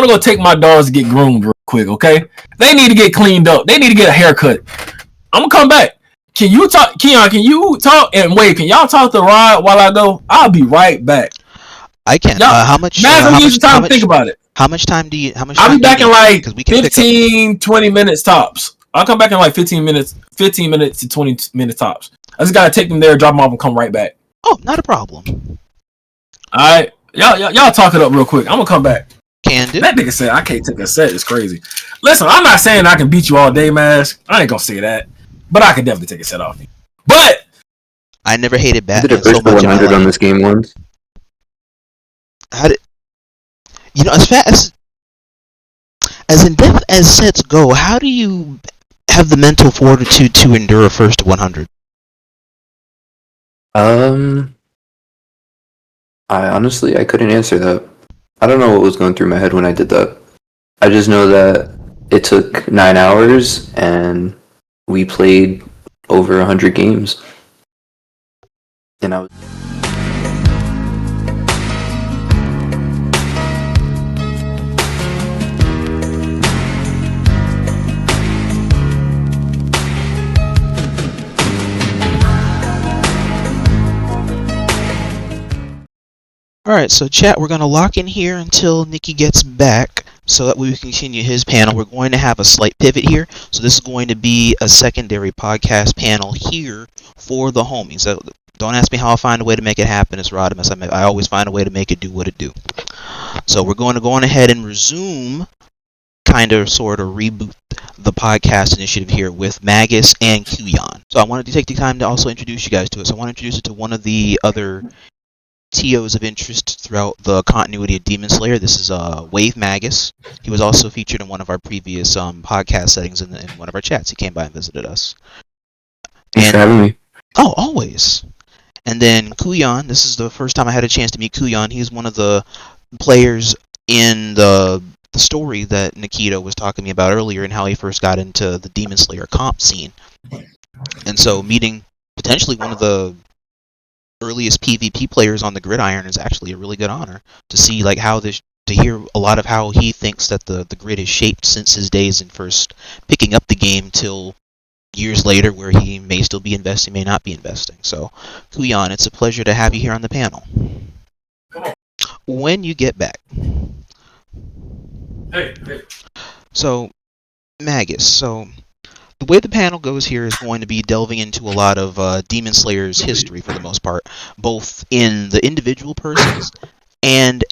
I'm gonna go take my dogs to get groomed real quick, okay? They need to get cleaned up. They need to get a haircut. I'm gonna come back. Can you talk, Quyon? Can you talk? And wait, can y'all talk to Rod while I go? I'll be right back. I can. How much? Mask, use time to think about it. How much time do you? How much? I'll be back in like 15, 20 minutes tops. I'll come back in like 15 minutes to 20 minutes tops. I just gotta take them there, drop them off, and come right back. Oh, not a problem. All right, y'all talk it up real quick. I'm gonna come back. Can do. That nigga said I can't take a set. It's crazy. Listen, I'm not saying I can beat you all day, Masq. I ain't gonna say that, but I can definitely take a set off you. But I never hated Batman. I did a first 100 on this game once. How did you know? As fast as in depth as sets go, how do you have the mental fortitude to endure a first 100? I couldn't answer that. I don't know what was going through my head when I did that. I just know that it took 9 hours and we played over 100 games. And I was... Alright, so chat, we're going to lock in here until Nikki gets back so that we can continue his panel. We're going to have a slight pivot here. So this is going to be a secondary podcast panel here for the homies. So don't ask me how I'll find a way to make it happen. It's Rodimus. I always find a way to make it do what it do. So we're going to go on ahead and resume, kind of sort of reboot the podcast initiative here with Magus and Quyon. So I wanted to take the time to also introduce you guys to it. So I want to introduce it to one of the other TOs of interest throughout the continuity of Demon Slayer. This is Wave Magus. He was also featured in one of our previous podcast settings in one of our chats. He came by and visited us. Thanks for having me. Oh, always. And then Quyon. This is the first time I had a chance to meet Quyon. He's one of the players in the story that Nikito was talking to me about earlier and how he first got into the Demon Slayer comp scene. And so meeting potentially one of the earliest PvP players on the gridiron is actually a really good honor to see, like, how this, to hear a lot of how he thinks that the grid is shaped since his days in first picking up the game till years later, where he may still be investing, may not be investing. So, Quyon, it's a pleasure to have you here on the panel. When you get back. Hey. So, Magus, so the way the panel goes here is going to be delving into a lot of Demon Slayer's history for the most part, both in the individual persons and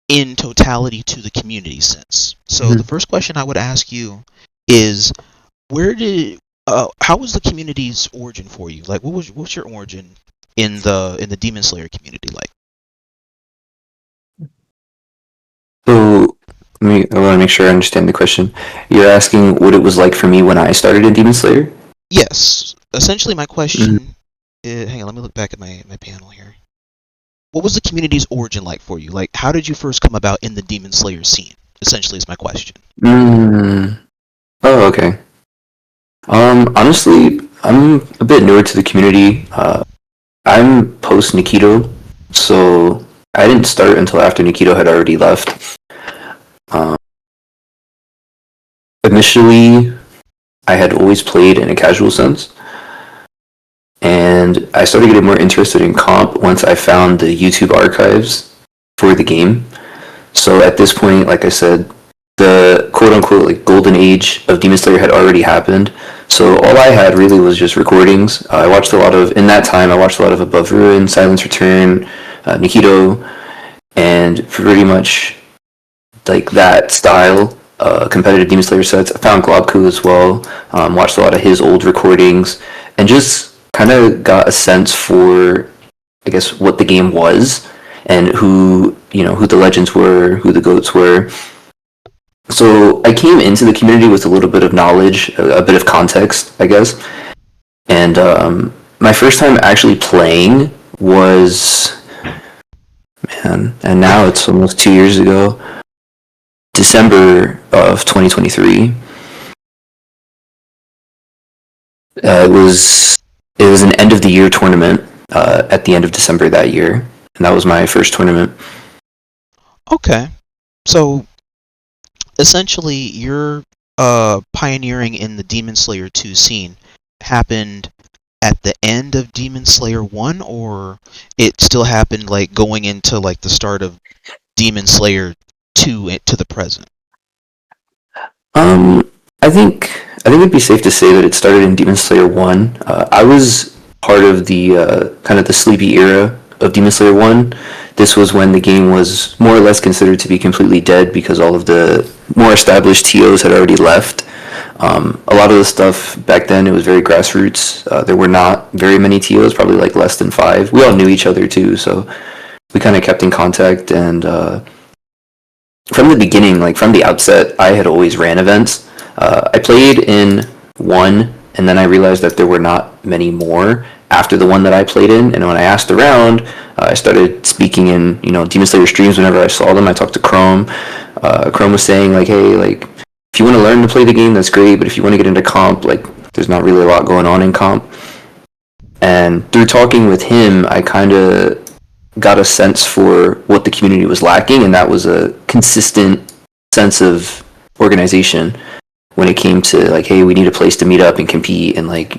in totality to the community sense. So the first question I would ask you is, how was the community's origin for you? Like, what's your origin in the Demon Slayer community like? So, I want to make sure I understand the question. You're asking what it was like for me when I started in Demon Slayer? Yes. Essentially, my question is... Hang on, let me look back at my panel here. What was the community's origin like for you? Like, how did you first come about in the Demon Slayer scene? Essentially is my question. Oh, okay. Honestly, I'm a bit newer to the community. I'm post Nikito, so I didn't start until after Nikito had already left. Initially, I had always played in a casual sense, and I started getting more interested in comp once I found the YouTube archives for the game. So at this point, like I said, the quote-unquote like golden age of Demon Slayer had already happened. So all I had really was just recordings. I watched a lot of Above Ruin, Silence Return, Nikito, and pretty much like that style. Competitive Demon Slayer sets. I found Globku as well. Watched a lot of his old recordings, and just kind of got a sense for, I guess, what the game was, and who the legends were, who the goats were. So I came into the community with a little bit of knowledge, a bit of context, I guess. And my first time actually playing was, and now it's almost 2 years ago. December of 2023. It was an end of the year tournament at the end of December that year, and that was my first tournament. Okay, so essentially, your pioneering in the Demon Slayer 2 scene happened at the end of Demon Slayer 1, or it still happened like going into like the start of Demon Slayer 2 to the present? I think it'd be safe to say that it started in Demon Slayer 1. I was part of the kind of the sleepy era of Demon Slayer 1. This was when the game was more or less considered to be completely dead because all of the more established TOs had already left. A lot of the stuff back then, it was very grassroots. There were not very many TOs, probably like less than 5. We all knew each other too, so we kind of kept in contact. And from the beginning, like from the outset, I had always ran events. I played in one, and then I realized that there were not many more after the one that I played in. And when I asked around, I started speaking in Demon Slayer streams whenever I saw them. I talked to Chrome. Chrome was saying like, hey, like if you want to learn to play the game, that's great. But if you want to get into comp, like there's not really a lot going on in comp. And through talking with him, I kind of got a sense for what the community was lacking, and that was a consistent sense of organization when it came to like, hey, we need a place to meet up and compete, and like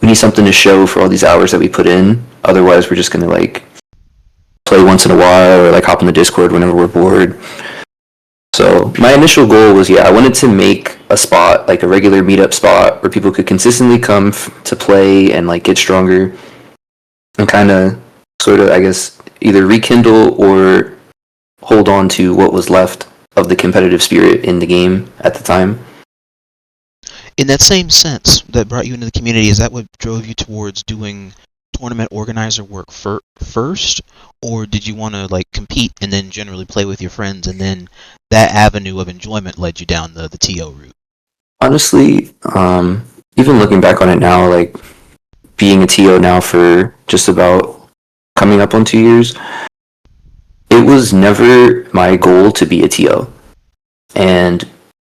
we need something to show for all these hours that we put in. Otherwise, we're just gonna like play once in a while or like hop on the Discord whenever we're bored. So my initial goal was, I wanted to make a spot, like a regular meetup spot where people could consistently come to play and like get stronger and kind of sort of, I guess, either rekindle or hold on to what was left of the competitive spirit in the game at the time. In that same sense that brought you into the community, is that what drove you towards doing tournament organizer work first, or did you want to like compete and then generally play with your friends, and then that avenue of enjoyment led you down the TO route? Honestly, even looking back on it now, like being a TO now for just about coming up on 2 years, it was never my goal to be a TO. And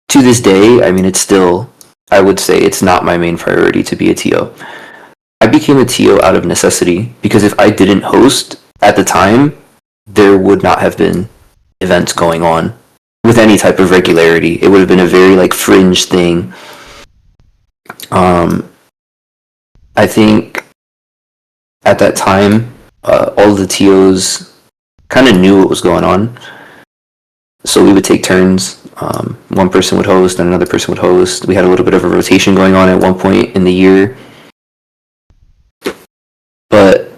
to this day, I mean, it's still, I would say it's not my main priority to be a TO. I became a TO out of necessity because if I didn't host at the time, there would not have been events going on with any type of regularity. It would have been a very like fringe thing. I think at that time, all of the TOs kind of knew what was going on. So we would take turns. One person would host and another person would host. We had a little bit of a rotation going on at one point in the year. But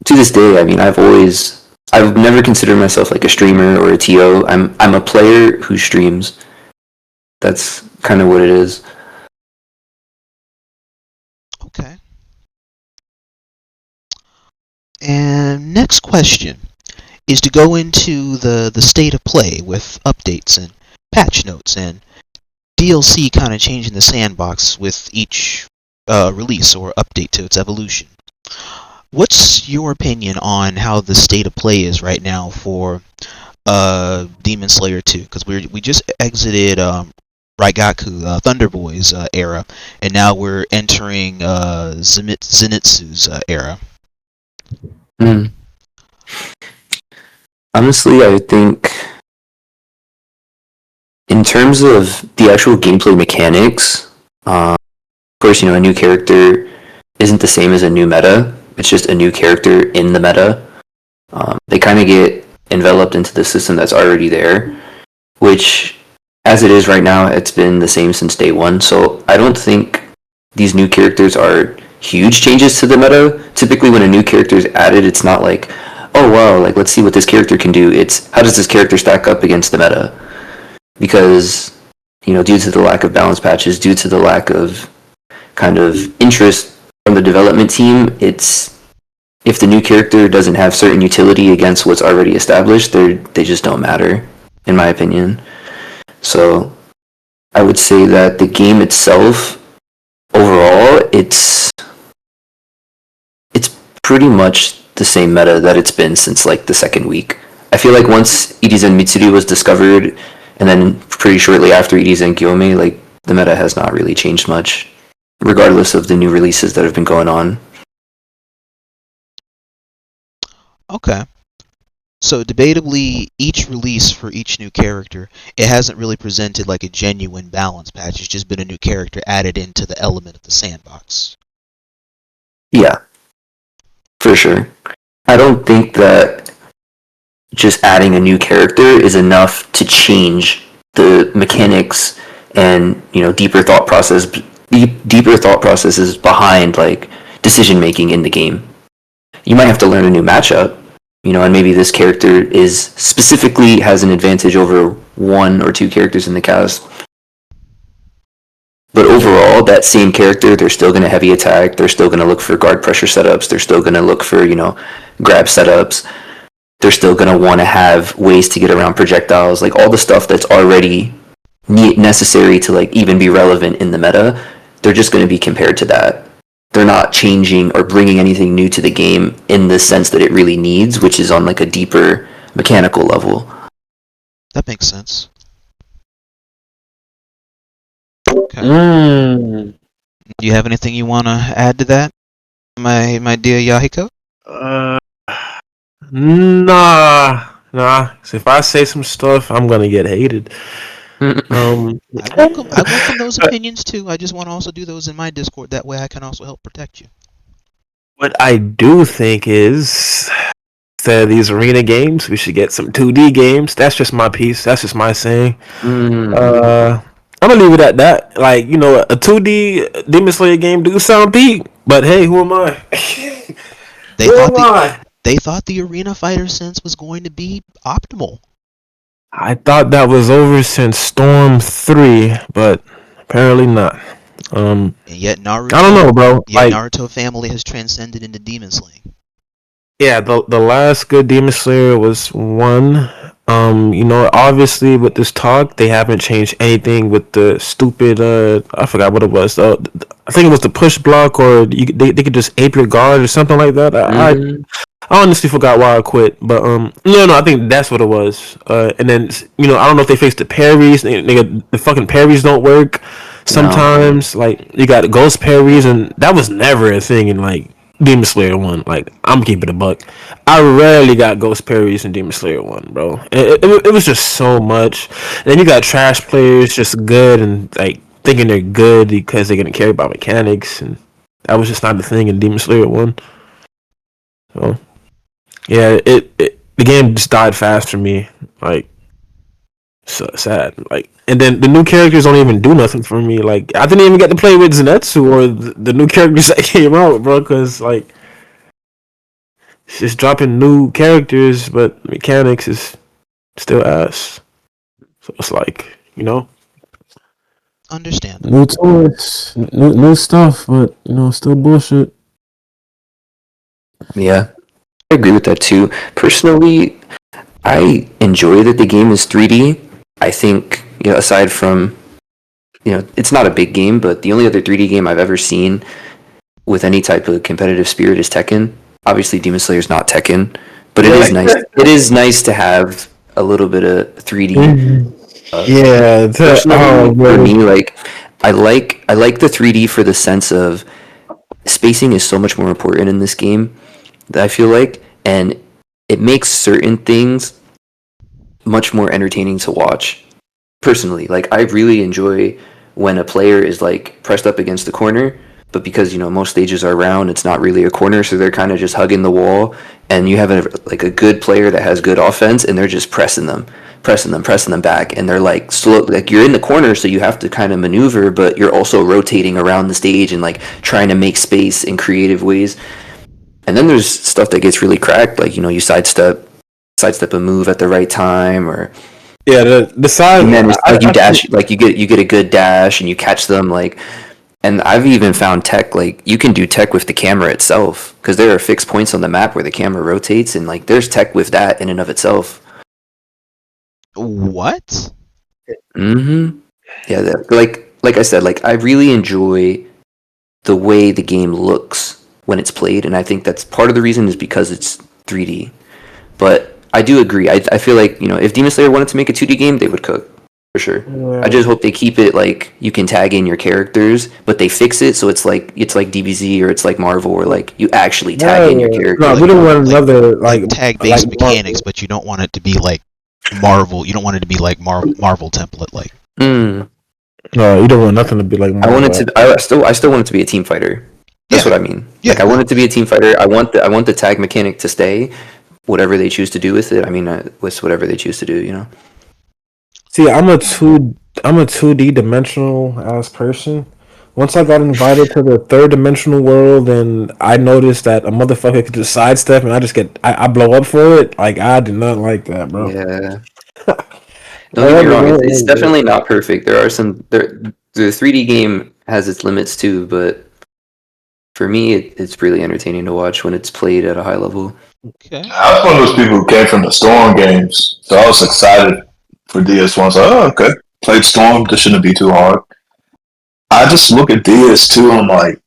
to this day, I mean, I've never considered myself like a streamer or a TO. I'm a player who streams. That's kind of what it is. Okay. And next question is to go into the state of play with updates and patch notes and DLC kind of changing the sandbox with each release or update to its evolution. What's your opinion on how the state of play is right now for Demon Slayer 2? Because we just exited Raigaku Thunder Boy's era, and now we're entering Zenitsu's era. Honestly, I think in terms of the actual gameplay mechanics, of course, a new character isn't the same as a new meta. It's just a new character in the meta. They kind of get enveloped into the system that's already there, which, as it is right now, it's been the same since day one. So I don't think these new characters are huge changes to the meta. Typically, when a new character is added, it's not like, oh wow, like let's see what this character can do. It's how does this character stack up against the meta? Because, due to the lack of balance patches, due to the lack of kind of interest from the development team, it's if the new character doesn't have certain utility against what's already established, they just don't matter, in my opinion. So I would say that the game itself, overall, it's pretty much the same meta that it's been since like the second week. I feel like once Irizen Mitsuru was discovered, and then pretty shortly after Irizen Gyome, like the meta has not really changed much, regardless of the new releases that have been going on. Okay. So debatably, each release for each new character, it hasn't really presented like a genuine balance patch. It's just been a new character added into the element of the sandbox. Yeah, for sure. I don't think that just adding a new character is enough to change the mechanics and deeper thought processes behind like decision making in the game. You might have to learn a new matchup, and maybe this character specifically has an advantage over one or two characters in the cast. But overall, that same character, they're still going to heavy attack. They're still going to look for guard pressure setups. They're still going to look for, grab setups. They're still going to want to have ways to get around projectiles. Like all the stuff that's already necessary to like even be relevant in the meta, they're just going to be compared to that. They're not changing or bringing anything new to the game in the sense that it really needs, which is on like a deeper mechanical level. That makes sense. Okay. Do you have anything you want to add to that, my dear Yahiko? Nah. So if I say some stuff, I'm gonna get hated. I welcome those opinions too. I just want to also do those in my Discord. That way I can also help protect you. What I do think is, instead of these arena games, we should get some 2D games. That's just my piece. That's just my saying. I'm gonna leave it at that. Like, a 2D Demon Slayer game do sound peak, but hey, who am I? They thought the Arena Fighter sense was going to be optimal. I thought that was over since Storm 3, but apparently not. And yet Naruto, I don't know, bro. Naruto family has transcended into demon slaying. Yeah, the last good Demon Slayer was 1. Obviously with this talk, they haven't changed anything with the stupid. I forgot what it was. I think it was the push block, or they could just ape your guard or something like that. I honestly forgot why I quit, but no, I think that's what it was. And then I don't know if they fixed the parries. The fucking parries don't work sometimes. No. Like you got ghost parries, and that was never a thing in like Demon Slayer 1. Like I'm keeping a buck. I rarely got ghost parries in Demon Slayer 1, bro. It was just so much. And then you got trash players just good and like thinking they're good because they're gonna care about mechanics, and that was just not the thing in Demon Slayer 1. So. Yeah, the game just died fast for me. Like, so sad. Like, and then the new characters don't even do nothing for me. Like, I didn't even get to play with Zenitsu or the new characters that came out, bro. Because like, it's just dropping new characters, but mechanics is still ass. So it's like, Understand. New toys, new stuff, but still bullshit. Yeah. I agree with that too. Personally, I enjoy that the game is 3D. I think, aside from, it's not a big game, but the only other 3D game I've ever seen with any type of competitive spirit is Tekken. Obviously, Demon Slayer's not Tekken, but it is nice. It is nice to have a little bit of 3D. For me, like I like the 3D for the sense of spacing is so much more important in this game. I feel like, and it makes certain things much more entertaining to watch. Personally, like I really enjoy when a player is like pressed up against the corner, but because most stages are round, it's not really a corner, so they're kind of just hugging the wall, and you have a good player that has good offense, and they're just pressing them back, and they're like slow, like you're in the corner, so you have to kind of maneuver, but you're also rotating around the stage and like trying to make space in creative ways. And then there's stuff that gets really cracked, like you sidestep a move at the right time, or the side. And then it's like you dash, like you get a good dash, and you catch them, like. And I've even found tech, like you can do tech with the camera itself, because there are fixed points on the map where the camera rotates, and like there's tech with that in and of itself. What? Yeah, like I said, like I really enjoy the way the game looks when it's played, and I think that's part of the reason is because it's 3D. But I do agree. I feel like if Demon Slayer wanted to make a 2D game, they would cook. for sure. Yeah. I just hope they keep it like you can tag in your characters, but they fix it so it's like DBZ or it's like Marvel, or like you actually tag in your character. No, we don't want another like tag-based like mechanics, Marvel. but you don't want it to be like Marvel. You don't want it to be like Marvel template. Like, Mm. No, you don't want nothing to be like Marvel. I still want it to be a team fighter. That's what I mean. Yeah. Like I want it to be a team fighter. I want the tag mechanic to stay. Whatever they choose to do with it. I mean, with whatever they choose to do, you know. See, I'm a 2D dimensional ass person. Once I got invited to the third dimensional world, and I noticed that a motherfucker could just sidestep, and I blow up for it. Like I did not like that, bro. Yeah. Don't get me wrong. It's definitely not perfect. There are some. The 3D game has its limits too, but for me, it's really entertaining to watch when it's played at a high level. okay. I was one of those people who came from the Storm games, so I was excited for DS1. So, okay, played Storm. This shouldn't be too hard. I just look at DS2 and I'm like,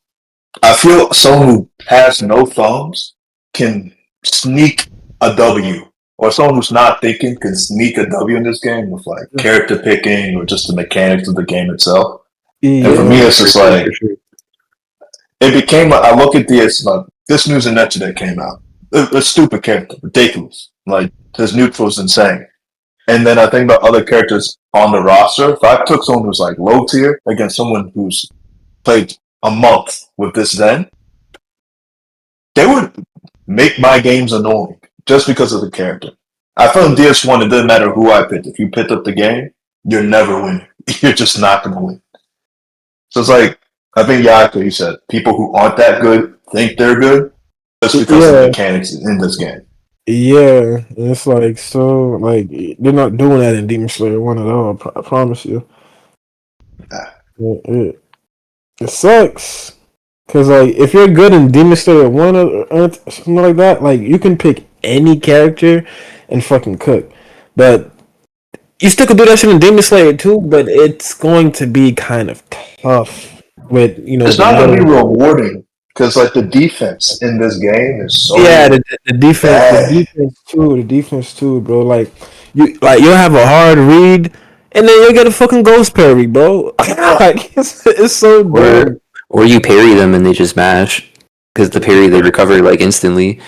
I feel someone who has no thumbs can sneak a W, or someone who's not thinking can sneak a W in this game with like character picking or just the mechanics of the game itself. Yeah. And for me, it's just like it became. I look at this like this news and net today came out. A stupid character, ridiculous. Like his neutral is insane. And then I think about other characters on the roster. If I took someone who's like low tier against someone who's played a month with this, then they would make my games annoying just because of the character. I feel in DS1 it doesn't matter who I picked. If you picked up the game, you're never winning. You're just not going to win. So it's like I think Yahiko, you said people who aren't that good think they're good just because of the mechanics in this game. Yeah, it's like so like they're not doing that in Demon Slayer 1 at all. I promise you. It sucks because like if you're good in Demon Slayer 1 or something like that, like you can pick any character and fucking cook, but you still could do that shit in Demon Slayer 2, but it's going to be kind of tough with It's not going to be rewarding. Because like the defense in this game is so the defense, bad. the defense too, bro. Like you'll have a hard read, and then you'll get a fucking ghost parry, bro. Like it's so dumb. Or you parry them and they just mash because the parry they recover like instantly.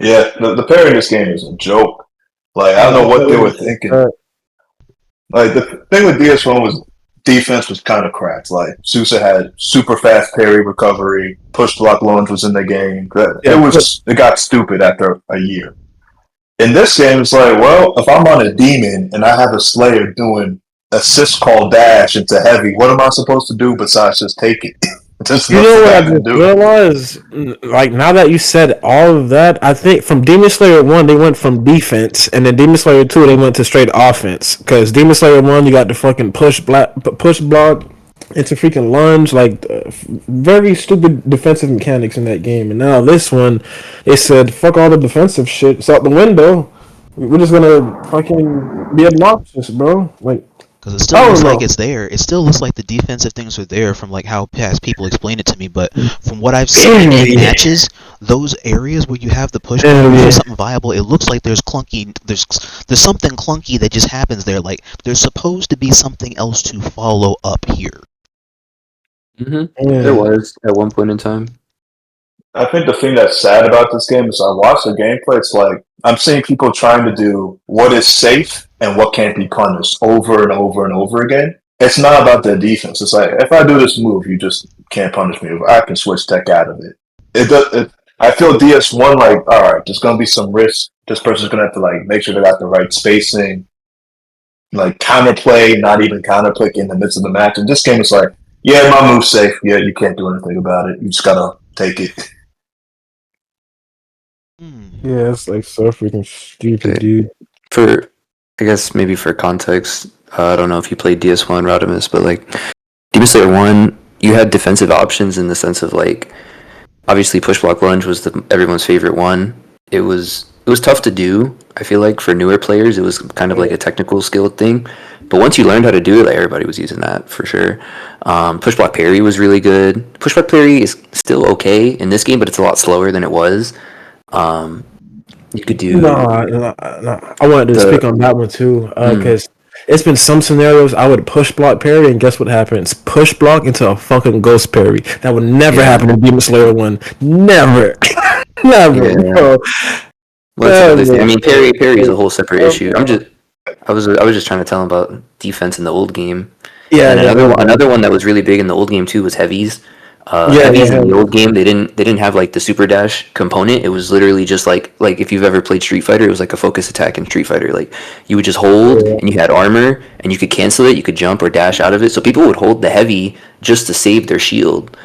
Yeah, the parry in this game is a joke. Like I don't know what they were thinking. Like the thing with DS1 was. Defense was kind of cracked. Like Sousa had super fast parry recovery, push block lunge was in the game. It got stupid after a year. In this game, it's like, well, if I'm on a demon and I have a Slayer doing assist call dash into heavy, what am I supposed to do besides just take it? You know what I just realized? Like now that you said all of that, I think from Demon Slayer 1 they went from defense, and then Demon Slayer 2 they went to straight offense. Because Demon Slayer 1 you got the fucking push block into freaking lunge, like very stupid defensive mechanics in that game. And now this one, they said fuck all the defensive shit, it's out the window. We're just gonna fucking be obnoxious, bro. Like. Because it still looks like it's there. It still looks like the defensive things are there from like how past people explain it to me. But from what I've seen in matches, those areas where you have the push something viable, it looks like there's clunky. There's something clunky that just happens there. Like there's supposed to be something else to follow up here. Mm-hmm. Yeah. There was at one point in time. I think the thing that's sad about this game is I watch the gameplay. It's like I'm seeing people trying to do what is safe and what can't be punished over and over and over again. It's not about the defense. It's like if I do this move, you just can't punish me. I can switch tech out of it. I feel DS1 like all right, there's gonna be some risk. This person's gonna have to like make sure they got the right spacing, like counterplay, not even counterplay in the midst of the match. And this game is like, yeah, my move's safe. Yeah, you can't do anything about it. You just gotta take it. Yeah, it's like so freaking stupid, dude. I guess maybe for context, I don't know if you played DS1 Rodimus, but like Demon Slayer 1, you had defensive options in the sense of like obviously push block lunge was everyone's favorite one. It was tough to do. I feel like for newer players, it was kind of like a technical skill thing. But once you learned how to do it, like everybody was using that for sure. Push block parry was really good. Push block parry is still okay in this game, but it's a lot slower than it was. You could do No, I wanted to speak on that one too, because it's been some scenarios I would push block parry, and guess what happens? Push block into a fucking ghost parry. That would never happen in Demon Slayer 1. Never. Never, yeah. bro. Well, that's another thing. I mean, Never. parry is a whole separate issue. I was just trying to tell him about defense in the old game. Yeah, And yeah, another one that was really big in the old game too was heavies. Yeah, Heavies yeah, in the old game, they didn't have like the super dash component. It was literally just like if you've ever played Street Fighter, it was like a focus attack in Street Fighter. Like you would just hold and you had armor and you could cancel it, you could jump or dash out of it. So people would hold the heavy just to save their shield.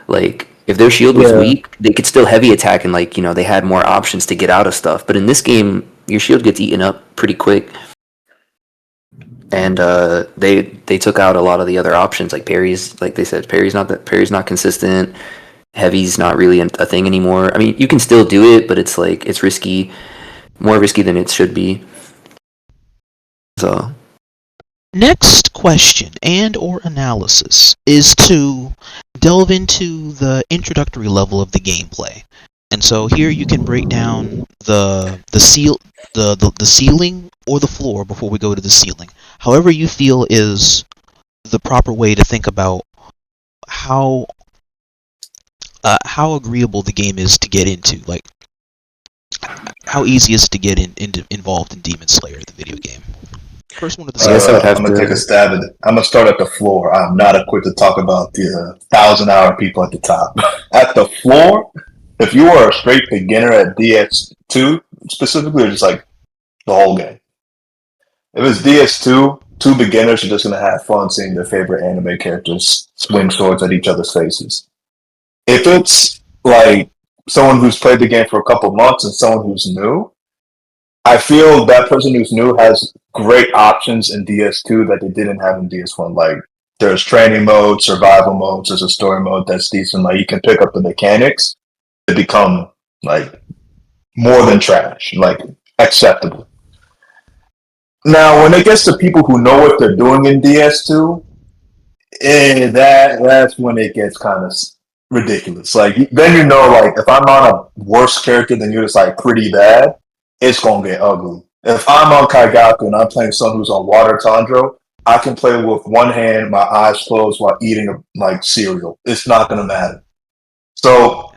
Like if their shield was weak, they could still heavy attack and like, you know, they had more options to get out of stuff. But in this game, your shield gets eaten up pretty quick. And they took out a lot of the other options, like parries. Like they said, parry's not consistent. Heavy's not really a thing anymore. I mean, you can still do it, but it's like it's risky, more risky than it should be. So, Next question and or analysis is to delve into the introductory level of the gameplay. And so here you can break down the ceiling or the floor before we go to the ceiling. However you feel is the proper way to think about how agreeable the game is to get into, like how easy is it to get involved in Demon Slayer, the video game. First one of the I guess I would have I'm gonna to take a stab at it. I'm gonna start at the floor. I'm not equipped to talk about the 1,000-hour people at the top. At the floor, if you are a straight beginner at DS2 specifically, or just like the whole game. If it's DS2, two beginners are just gonna have fun seeing their favorite anime characters swing swords at each other's faces. If it's like someone who's played the game for a couple months and someone who's new, I feel that person who's new has great options in DS2 that they didn't have in DS1. Like there's training mode, survival modes, there's a story mode that's decent. Like you can pick up the mechanics to become like more than trash, like acceptable. Now, when it gets to people who know what they're doing in DS2, that's when it gets kind of ridiculous. Like then you know, like if I'm on a worse character than you, that's like pretty bad, it's gonna get ugly. If I'm on Kaigaku and I'm playing someone who's on Water Tandro, I can play with one hand, my eyes closed while eating like cereal. It's not gonna matter. So,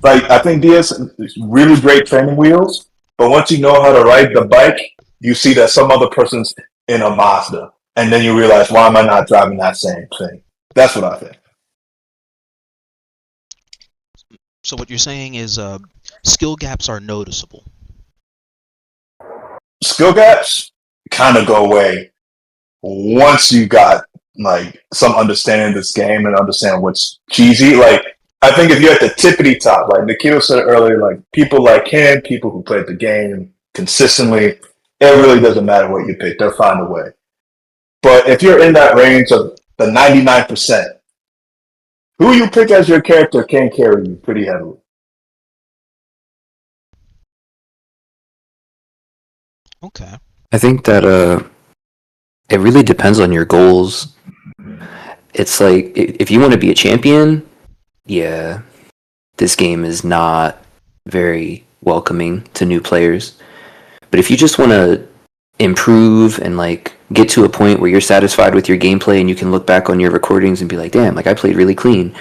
like I think DS is really great training wheels, but once you know how to ride the bike, you see that some other person's in a Mazda, and then you realize, why am I not driving that same thing? That's what I think. So what you're saying is skill gaps are noticeable. Skill gaps kind of go away once you got like some understanding of this game and understand what's cheesy. Like I think if you're at the tippity top, like Nikito said earlier, like people like him, people who played the game consistently, it really doesn't matter what you pick. They'll find a way. But if you're in that range of the 99%, who you pick as your character can carry you pretty heavily. Okay. I think that it really depends on your goals. It's like if you want to be a champion, yeah, this game is not very welcoming to new players. But if you just want to improve and like get to a point where you're satisfied with your gameplay and you can look back on your recordings and be like, damn, like I played really clean.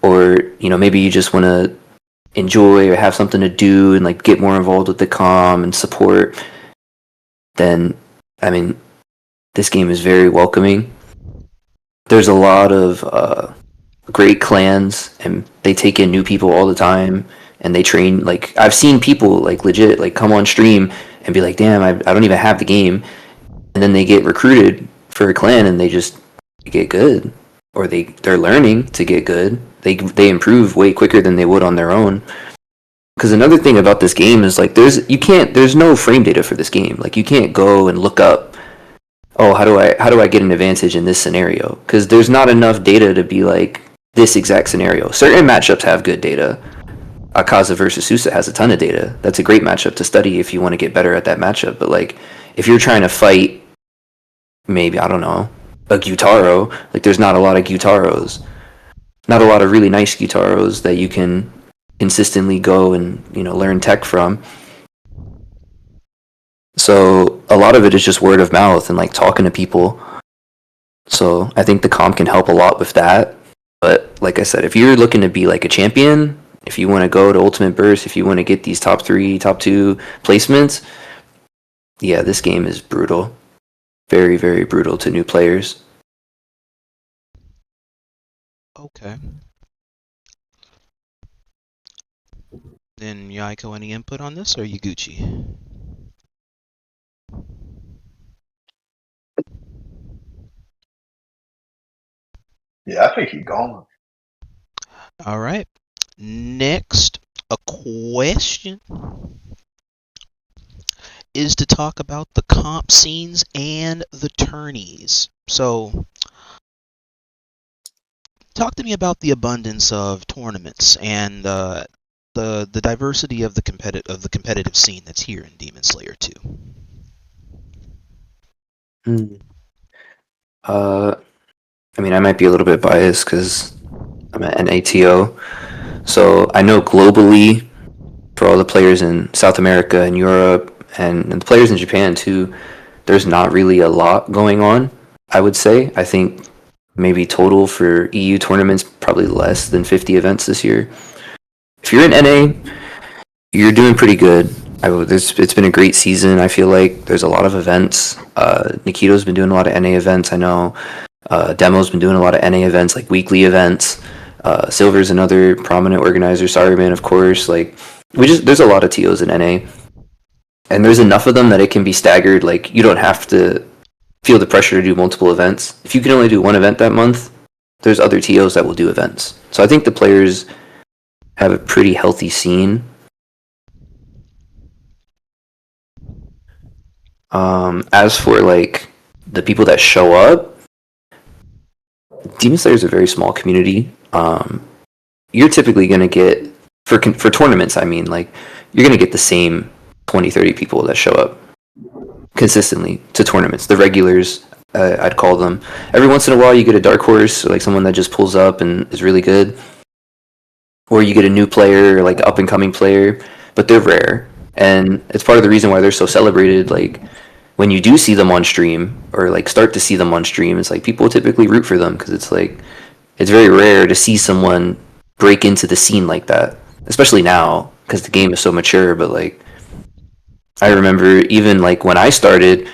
Or, you know, maybe you just want to enjoy or have something to do and like get more involved with the comm and support, then, I mean, this game is very welcoming. There's a lot of great clans, and they take in new people all the time, and they train. Like I've seen people like legit like come on stream and be like, damn, I don't even have the game, and then they get recruited for a clan and they just get good, or they're learning to get good. They improve way quicker than they would on their own. Because another thing about this game is like there's no frame data for this game. Like you can't go and look up, oh, how do I get an advantage in this scenario? Because there's not enough data to be like this exact scenario. Certain matchups have good data. Akaza versus Susa has a ton of data. That's a great matchup to study if you want to get better at that matchup. But like if you're trying to fight, maybe, I don't know, a Gyutaro, like there's not a lot of Gyutaros. Not a lot of really nice Gyutaros that you can consistently go and, you know, learn tech from. So a lot of it is just word of mouth and like talking to people. So I think the comp can help a lot with that. But like I said, if you're looking to be like a champion, if you want to go to Ultimate Burst, if you want to get these top 3, top 2 placements, yeah, this game is brutal. Very, very brutal to new players. Okay. Then Yahiko, any input on this, or are you Gucci? Yeah, I think he's gone. All right. Next, a question is to talk about the comp scenes and the tourneys. So, talk to me about the abundance of tournaments and the diversity of the competitive scene that's here in Demon Slayer 2. I mean, I might be a little bit biased because I'm at NATO. So I know globally, for all the players in South America and Europe and the players in Japan too, there's not really a lot going on, I would say. I think maybe total for EU tournaments, probably less than 50 events this year. If you're in NA, you're doing pretty good. It's been a great season. I feel like there's a lot of events. Nikito's been doing a lot of NA events. I know Demo's been doing a lot of NA events, like weekly events. Silver's another prominent organizer. Saruman, of course. Like there's a lot of TOs in NA, and there's enough of them that it can be staggered. Like you don't have to feel the pressure to do multiple events. If you can only do one event that month, there's other TOs that will do events. So I think the players have a pretty healthy scene. As for like the people that show up, Demon Slayer is a very small community. You're typically going to get for tournaments. I mean, like you're going to get the same 20, 30 people that show up consistently to tournaments. The regulars, I'd call them. Every once in a while, you get a dark horse, like someone that just pulls up and is really good, or you get a new player, like up and coming player, but they're rare, and it's part of the reason why they're so celebrated. Like when you do see them on stream, or like start to see them on stream, it's like people typically root for them because it's like it's very rare to see someone break into the scene like that, especially now because the game is so mature. But like I remember even like when I started,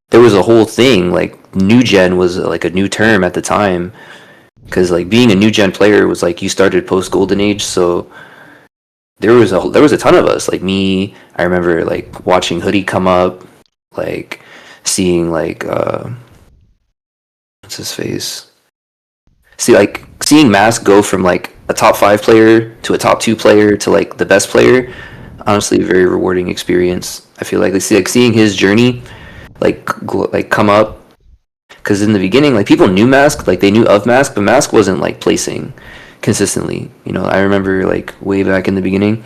there was a whole thing like new gen was like a new term at the time, because like being a new gen player was like you started post golden age. So there was a ton of us, like me. I remember like watching Hoodie come up, like seeing like what's his face, seeing Masq go from like a top 5 player to a top 2 player to like the best player. Honestly, a very rewarding experience. I feel like seeing his journey like come up, because in the beginning like people knew Masq, like they knew of Masq, but Masq wasn't like placing consistently. I remember like way back in the beginning,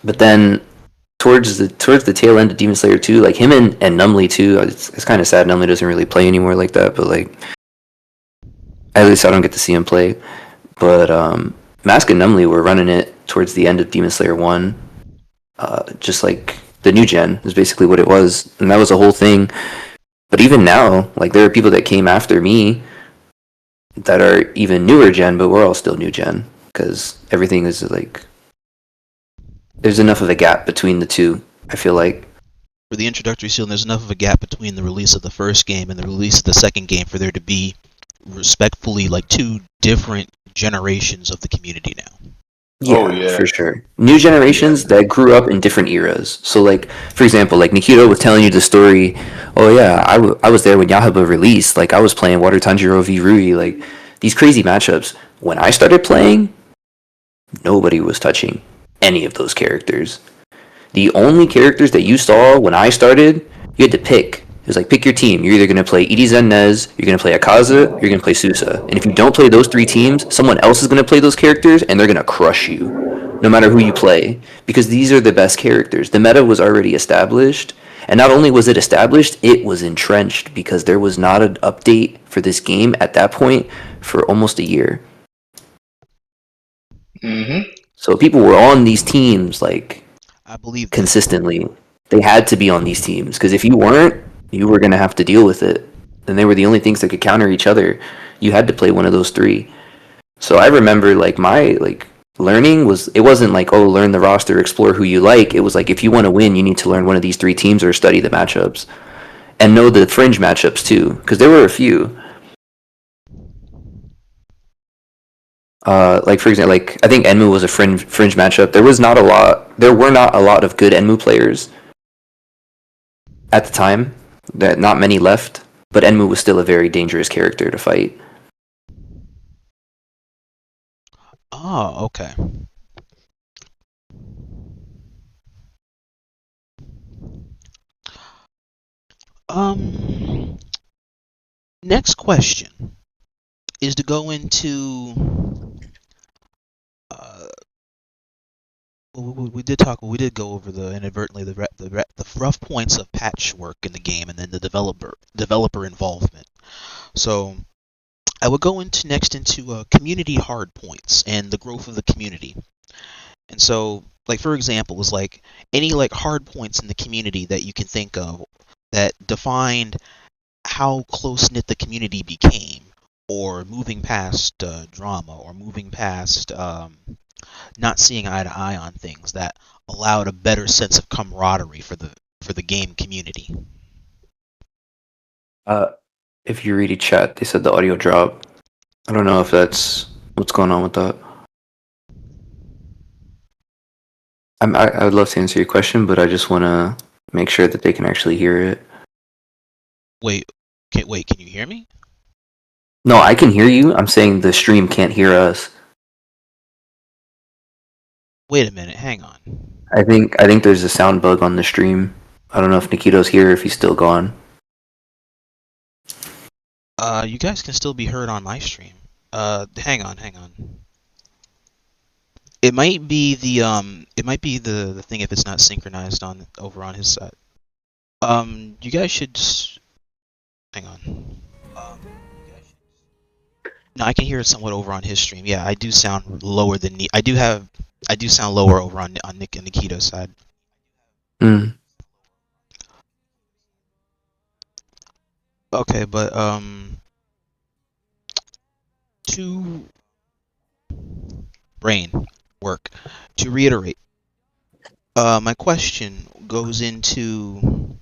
but then towards the tail end of Demon Slayer 2, like him and Numley too. It's kind of sad Numley doesn't really play anymore like that, but like at least I don't get to see him play. But Masq and Numley were running it towards the end of Demon Slayer 1, just like the new gen is basically what it was, and that was the whole thing. But even now, like there are people that came after me that are even newer gen, but we're all still new gen because everything is like there's enough of a gap between the two. I feel like for the introductory season, there's enough of a gap between the release of the first game and the release of the second game for there to be respectfully like 2 different generations of the community now. Yeah, for sure. New generations that grew up in different eras. So like, for example, like Nikito was telling you the story, oh yeah, I was there when Yahaba released, like I was playing Water Tanjiro v Rui, like these crazy matchups. When I started playing, nobody was touching any of those characters. The only characters that you saw when I started, you had to pick. It was like, pick your team. You're either going to play Irizen Nez, you're going to play Akaza, you're going to play Susa. And if you don't play those 3 teams, someone else is going to play those characters, and they're going to crush you, no matter who you play. Because these are the best characters. The meta was already established. And not only was it established, it was entrenched, because there was not an update for this game at that point for almost a year. Mm-hmm. So people were on these teams, like, I believe consistently. they had to be on these teams, because if you weren't, you were gonna have to deal with it, and they were the only things that could counter each other. You had to play one of those three. So I remember like my like learning was, it wasn't like, oh, learn the roster, explore who you like. It was like, if you want to win, you need to learn one of these three teams or study the matchups and know the fringe matchups too, because there were a few. Like for example, like I think Enmu was a fringe matchup. There were not a lot of good Enmu players at the time. That not many left, but Enmu was still a very dangerous character to fight. Oh, okay. Next question is to go into we did go over inadvertently the rough points of patchwork in the game, and then the developer involvement. So I would go next into community hard points and the growth of the community. And so, like for example, is like any like hard points in the community that you can think of that defined how close knit the community became, or moving past drama, or moving past not seeing eye to eye on things, that allowed a better sense of camaraderie for the game community. If you read a chat, they said the audio dropped. I don't know if that's what's going on with that. I would love to answer your question, but I just want to make sure that they can actually hear it. Wait, can you hear me? No, I can hear you. I'm saying the stream can't hear us. Wait a minute, hang on. I think there's a sound bug on the stream. I don't know if Nikito's here or if he's still gone. You guys can still be heard on my stream. Hang on. It might be the thing if it's not synchronized over on his side. You guys should hang on. No, I can hear it somewhat over on his stream. Yeah, I do sound lower than I do sound lower over on Nick and Nikito's side. Okay, but to brain work. To reiterate, my question goes into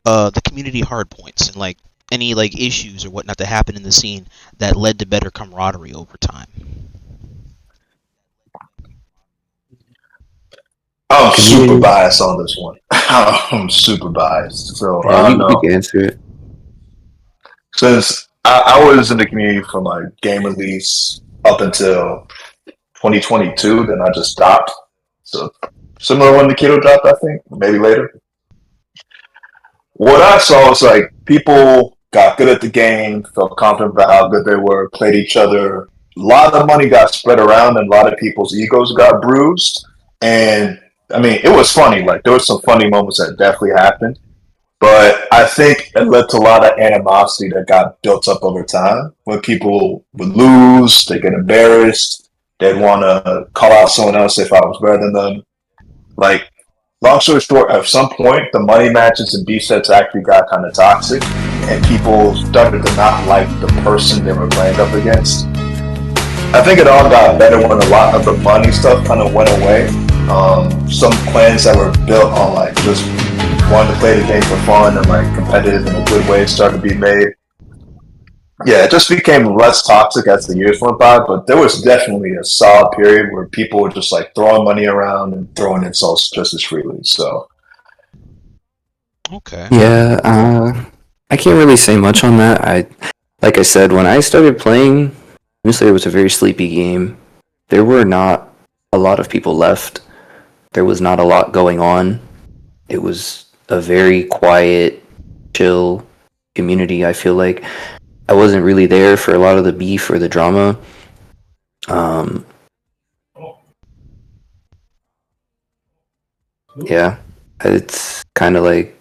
the community hard points and like any like issues or whatnot that happened in the scene that led to better camaraderie over time. I'm super biased on this one. I'm super biased. So yeah, I don't know. You can answer it. Since I was in the community from like game release up until 2022, then I just stopped. So similar when Nikito dropped, I think, maybe later. What I saw was like people got good at the game, felt confident about how good they were, played each other. A lot of money got spread around, and a lot of people's egos got bruised. And I mean, it was funny. Like there were some funny moments that definitely happened. But I think it led to a lot of animosity that got built up over time. When people would lose, they get embarrassed, they'd want to call out someone else if I was better than them. Like, long story short, at some point, the money matches and beef sets actually got kind of toxic, and people started to not like the person they were playing up against. I think it all got better when a lot of the money stuff kind of went away. Some clans that were built on like just wanted to play the game for fun and like competitive in a good way started to be made. Yeah, it just became less toxic as the years went by, but there was definitely a solid period where people were just like throwing money around and throwing insults just as freely. So, okay. Yeah, I can't really say much on that. Like I said, when I started playing, honestly, it was a very sleepy game. There were not a lot of people left. There was not a lot going on. It was a very quiet, chill community. I feel like I wasn't really there for a lot of the beef or the drama. Yeah, it's kind of like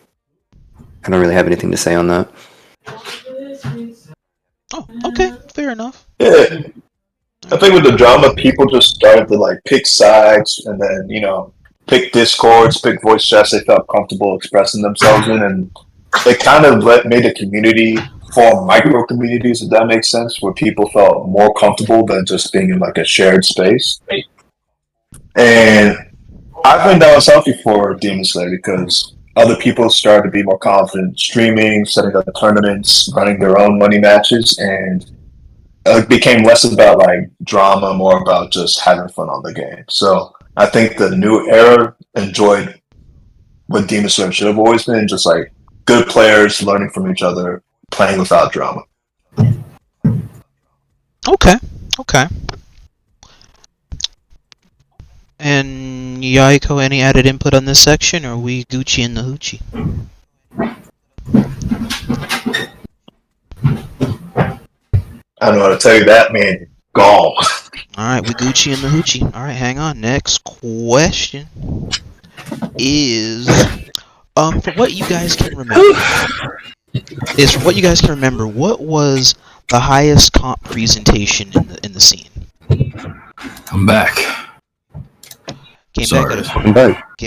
I don't really have anything to say on that. Oh, okay, fair enough. yeah, I think with the drama, people just started to like pick sides, and then pick discords, pick voice chats they felt comfortable expressing themselves in, and it kind of made a community form micro communities, if that makes sense, where people felt more comfortable than just being in like a shared space. And I think that was healthy for Demon Slayer because other people started to be more confident streaming, setting up tournaments, running their own money matches, and it became less about like drama, more about just having fun on the game. So I think the new era enjoyed what Demon Slayer should have always been, just like good players learning from each other, playing without drama. Okay. And Yahiko, any added input on this section, or are we Gucci in the hoochie? I don't know how to tell you that, man. Gone. Alright, we Gucci in the hoochie. Alright, hang on. Next question is, from what you guys can remember, what was the highest comp presentation in the scene? I'm back. Came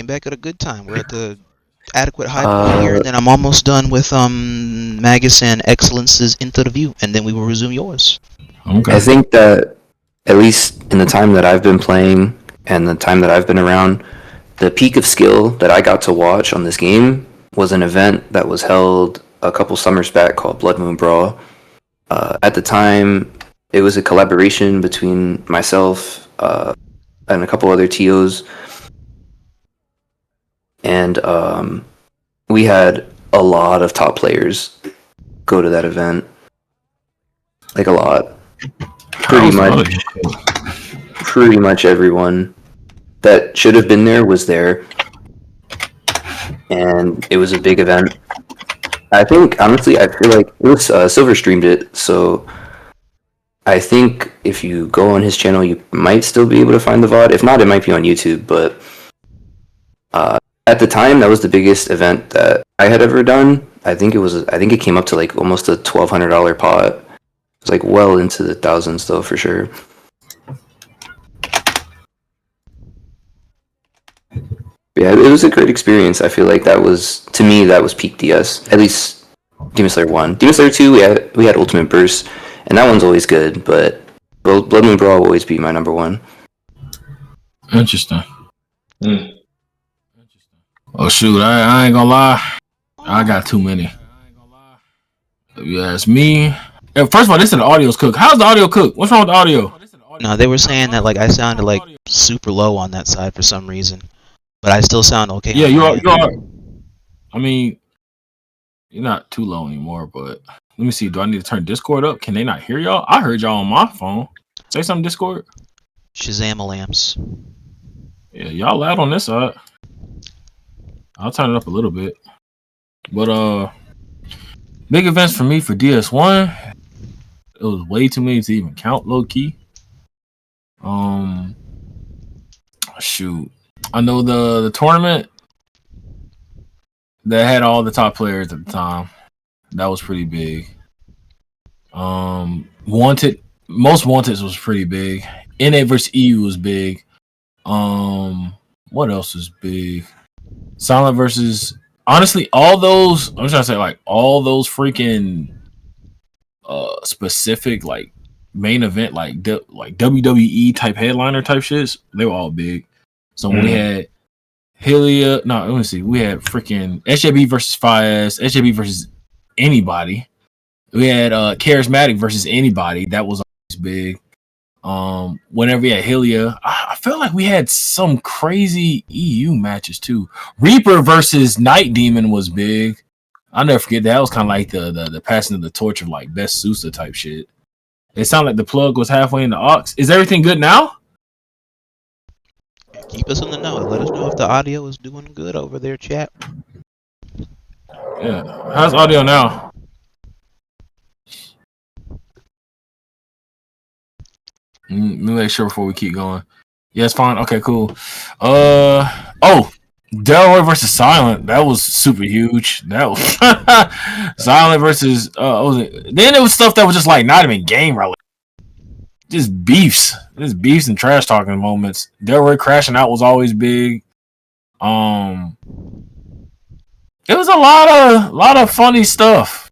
back at a good time. We're at the adequate high point here, and then I'm almost done with Magus and Excellence's Into the View, and then we will resume yours. Okay. I think that at least in the time that I've been playing and the time that I've been around, the peak of skill that I got to watch on this game was an event that was held a couple summers back called Blood Moon Brawl. At the time, it was a collaboration between myself and a couple other TOs. And we had a lot of top players go to that event. Like a lot. Pretty much everyone that should have been there was there. And it was a big event. I think, honestly, I feel like it was Silver streamed it, so I think if you go on his channel, you might still be able to find the VOD. If not, it might be on YouTube, but at the time, that was the biggest event that I had ever done. I think it came up to like almost a $1,200 pot. It was like well into the thousands though, for sure. Yeah, it was a great experience. I feel like that was peak DS. At least Demon Slayer 1. Demon Slayer 2, we had Ultimate Burst, and that one's always good, but Blood Moon Brawl will always be my number one. Interesting. Oh shoot, I ain't gonna lie. I got too many. If you ask me. First of all, this is the audio's cook. How's the audio cook? What's wrong with the audio? No, they were saying that like I sounded like super low on that side for some reason. But I still sound okay. Yeah, you are. I mean, you're not too low anymore, but let me see. Do I need to turn Discord up? Can they not hear y'all? I heard y'all on my phone. Say something, Discord. Shazam-a-lamps. Yeah, y'all loud on this side. I'll turn it up a little bit. But big events for me for DS1. It was way too many to even count, low key. Shoot. I know the tournament that had all the top players at the time. That was pretty big. Most Wanted was pretty big. NA versus EU was big. What else was big? Silent versus, honestly, all those, I'm just trying to say, like, all those freaking specific, like, main event, like WWE type headliner type shits, they were all big. So we had Hylia, no, let me see, we had freaking SJB versus Fias, SJB versus anybody. We had Charismatic versus anybody. That was always big. Whenever we had Hylia, I felt like we had some crazy EU matches too. Reaper versus Night Demon was big. I'll never forget that. That was kind of like the passing of the torch of like best Sousa type shit. It sounded like the plug was halfway in the aux. Is everything good now? Keep us in the know. Let us know if the audio is doing good over there, chat. Yeah. How's audio now? Let me make sure before we keep going. Yeah, it's fine. Okay, cool. Delroy versus Silent. That was super huge. That was Silent versus then it was stuff that was just like not even game related. Just beefs and trash talking moments. Delroy crashing out was always big. It was a lot of funny stuff.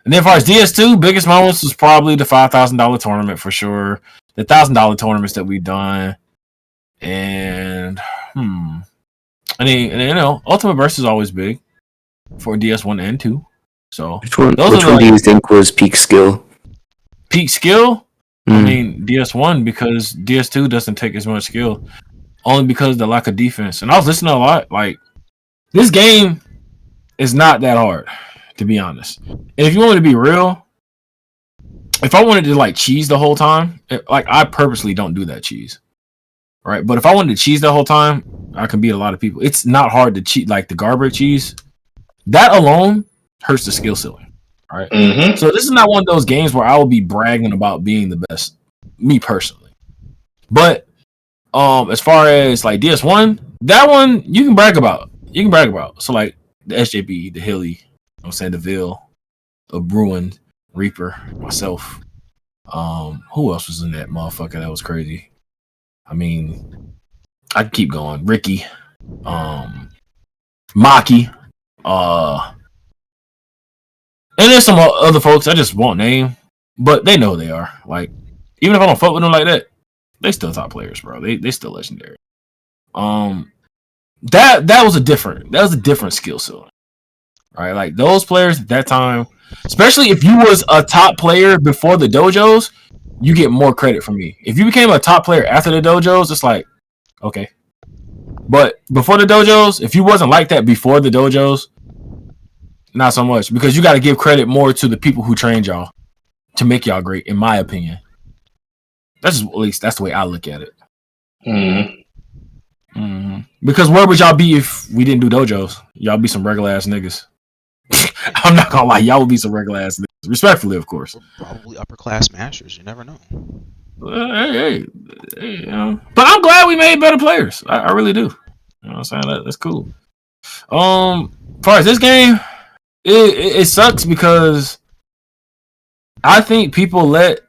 And then, as far as DS2, biggest moments was probably the $5,000 tournament for sure. The $1,000 tournaments that we've done, and Ultimate Burst is always big for DS1 and 2. So which one do you think was peak skill? Peak skill? I mean DS1, because DS2 doesn't take as much skill, only because of the lack of defense. And I was listening a lot. Like, this game is not that hard, to be honest. And if you want to be real, if I wanted to like cheese the whole time, like I purposely don't do that cheese, right? But if I wanted to cheese the whole time, I can beat a lot of people. It's not hard to cheat like the garbage cheese. That alone hurts the skill ceiling, right? Mm-hmm. So this is not one of those games where I will be bragging about being the best, me personally. But as far as like DS1, that one you can brag about. You can brag about. So like the SJB, the Hilly, you know what I'm saying, the Ville, the Bruin, Reaper, myself. Who else was in that motherfucker? That was crazy. I mean, I can keep going. Ricky, Maki, and there's some other folks I just won't name, but they know they are. Like, even if I don't fuck with them like that, they still top players, bro. They still legendary. That was a different skill ceiling. Right? Like those players at that time, especially if you was a top player before the dojos, you get more credit from me. If you became a top player after the dojos, it's like, okay. But before the dojos, if you wasn't like that before the dojos, not so much, because you got to give credit more to the people who trained y'all to make y'all great, in my opinion. At least that's the way I look at it. Because where would y'all be if we didn't do dojos? Y'all be some regular ass niggas. I'm not gonna lie, y'all would be some regular ass niggas. Respectfully, of course. Probably upper class masters. You never know. Hey, you know. But I'm glad we made better players. I really do. You know what I'm saying? That's cool. As far as this game, it sucks because I think people let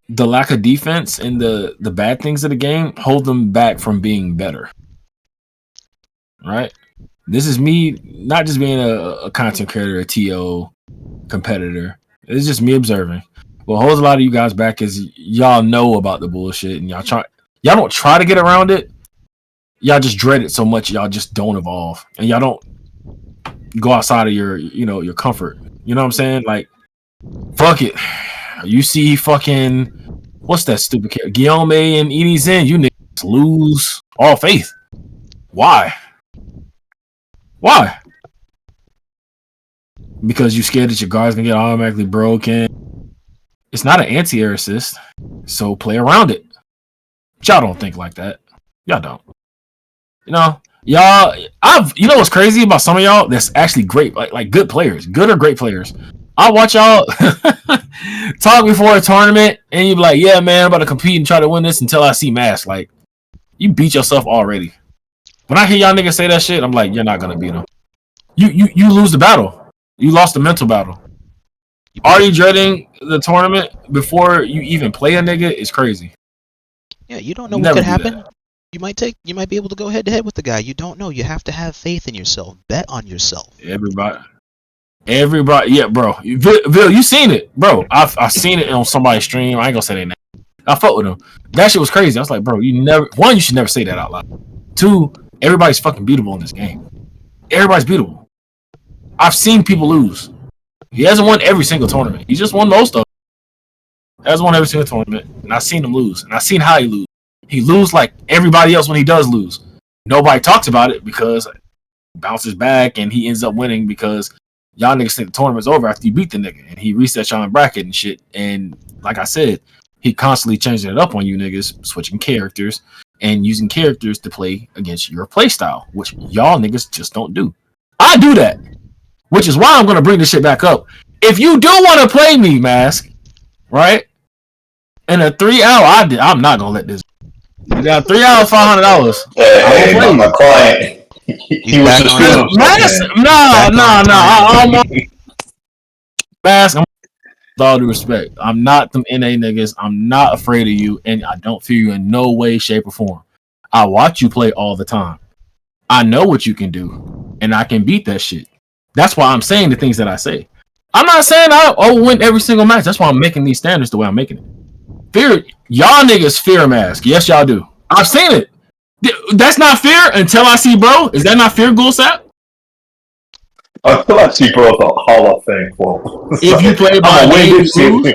the lack of defense and the bad things of the game hold them back from being better. Right? This is me not just being a content creator, a TO competitor. It's just me observing. What holds a lot of you guys back is y'all know about the bullshit and y'all don't try to get around it. Y'all just dread it so much y'all just don't evolve. And y'all don't go outside of your comfort. You know what I'm saying? Like, fuck it. You see fucking what's that stupid character? Guillaume and Edie Zen, you niggas lose all faith. Why? Because you scared that your guard's gonna get automatically broken. It's not an anti-air assist, so play around it. But y'all don't think like that. Y'all don't. You know what's crazy about some of y'all that's actually great, like good players, good or great players. I watch y'all talk before a tournament, and you be like, "Yeah, man, I'm about to compete and try to win this." Until I see Masq, like you beat yourself already. When I hear y'all niggas say that shit, I'm like, you're not gonna beat them. You lose the battle. You lost the mental battle. Already dreading the tournament before you even play a nigga is crazy. Yeah, you don't know what could happen. You might be able to go head to head with the guy. You don't know. You have to have faith in yourself. Bet on yourself. Everybody, yeah, bro. Vil, you seen it, bro. I've seen it on somebody's stream. I ain't gonna say their name. I fuck with them. That shit was crazy. I was like, bro, you should never say that out loud. 2, everybody's fucking beatable in this game. Everybody's beatable. I've seen people lose. He hasn't won every single tournament. He just won most of them. He hasn't won every single tournament. And I've seen him lose. And I've seen how he lose. He lose like everybody else when he does lose. Nobody talks about it because he bounces back and he ends up winning because y'all niggas think the tournament's over after you beat the nigga. And he resets y'all in bracket and shit. And like I said, he constantly changing it up on you niggas, switching characters and using characters to play against your playstyle, which y'all niggas just don't do. I do that. Which is why I'm going to bring this shit back up. If you do want to play me, Masq, right? In a 3 hour, I'm not going to let this. You got 3 hours, $500. Hey, not my client. He was just Masq, no. Masq, with all due respect, I'm not them NA niggas. I'm not afraid of you, and I don't fear you in no way, shape, or form. I watch you play all the time. I know what you can do, and I can beat that shit. That's why I'm saying the things that I say. I'm not saying I'll win every single match. That's why I'm making these standards the way I'm making it. Fear, y'all niggas fear Masq. Yes, y'all do. I've seen it. That's not fear until I see bro. Is that not fear, Gulsap? Until I see bro, the Hall of Fame quote. If you play by name, you lose.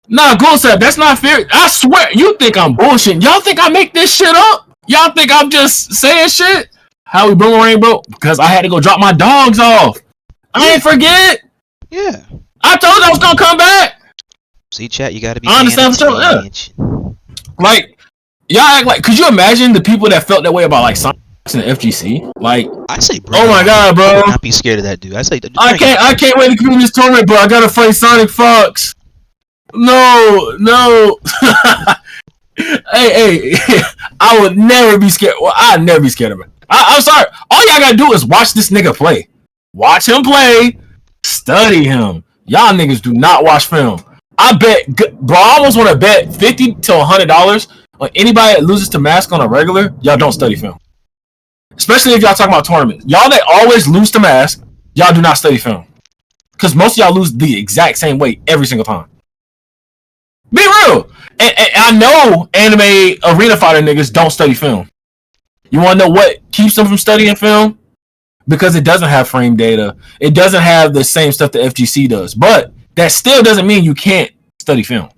Nah, Gulsap, that's not fear. I swear, you think I'm bullshitting. Y'all think I make this shit up? Y'all think I'm just saying shit? How we boomerang, bro? Because I had to go drop my dogs off. I ain't forget. Yeah. I told you I was gonna come back. See, chat, you gotta be. I understand for sure. Yeah. Like, y'all act like. Could you imagine the people that felt that way about like Sonic and the FGC? Like, I say, bro. Oh my god, bro. Not be scared of that dude. I say, I can't wait to come in this tournament, bro. I gotta fight Sonic Fox. No. hey, I would never be scared. Well, I'd never be scared of it. I'm sorry. All y'all gotta do is watch this nigga play. Watch him play. Study him. Y'all niggas do not watch film. I bet, bro, I almost want to bet $50 to $100 on anybody that loses to Masq on a regular. Y'all don't study film. Especially if y'all talking about tournaments. Y'all that always lose to Masq, y'all do not study film. Because most of y'all lose the exact same way every single time. Be real. And I know anime arena fighter niggas don't study film. You want to know what keeps them from studying film? Because it doesn't have frame data. It doesn't have the same stuff that FGC does. But that still doesn't mean you can't study film.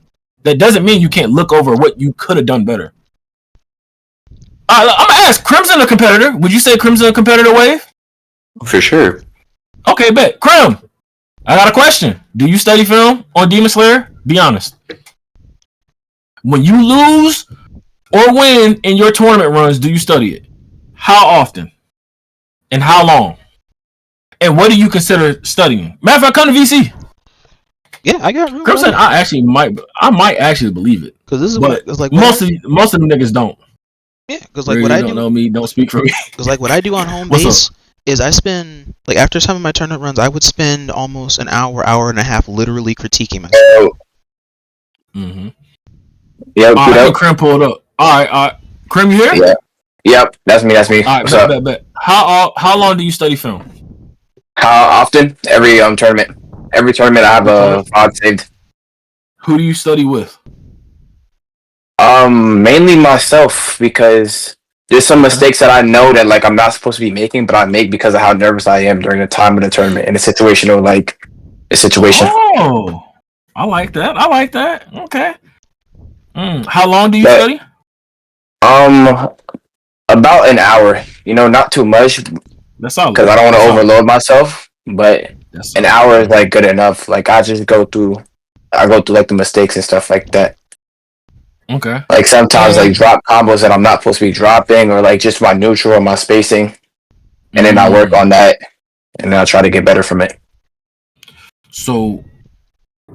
That doesn't mean you can't look over what you could have done better. I'm going to ask, Kyrmzon a competitor? Would you say Kyrmzon a competitor, Wave? For sure. Okay, bet. Krym, I got a question. Do you study film on Demon Slayer? Be honest. When you lose or win in your tournament runs, do you study it? How often? And how long? And what do you consider studying? Matter of fact, come to VC. Yeah, I got room. Kyrmzon, I might actually believe it. Because this is but what, like most of them niggas don't. Yeah, because like really what I don't do. Know me, don't speak for me. Because like what I do on home base is I spend like after some of my tournament runs, I would spend almost an hour and a half literally critiquing myself. Mm-hmm. Yeah, I think Krym pulled up. All right. Krym, you here? Yeah. Yep, that's me. All right, bet. How long do you study film? How often? Every tournament. Every tournament I have a VOD saved. Who do you study with? Mainly myself, because there's some mistakes that I know that like I'm not supposed to be making, but I make because of how nervous I am during the time of the tournament in a situation. Oh, I like that. Okay. How long do you study? About an hour. Not too much. That's all. Because I don't want to overload myself, but an hour is like good enough. Like I go through like the mistakes and stuff like that. Okay. Like sometimes like drop combos that I'm not supposed to be dropping, or like just my neutral or my spacing, and then I work on that, and then I'll try to get better from it. So,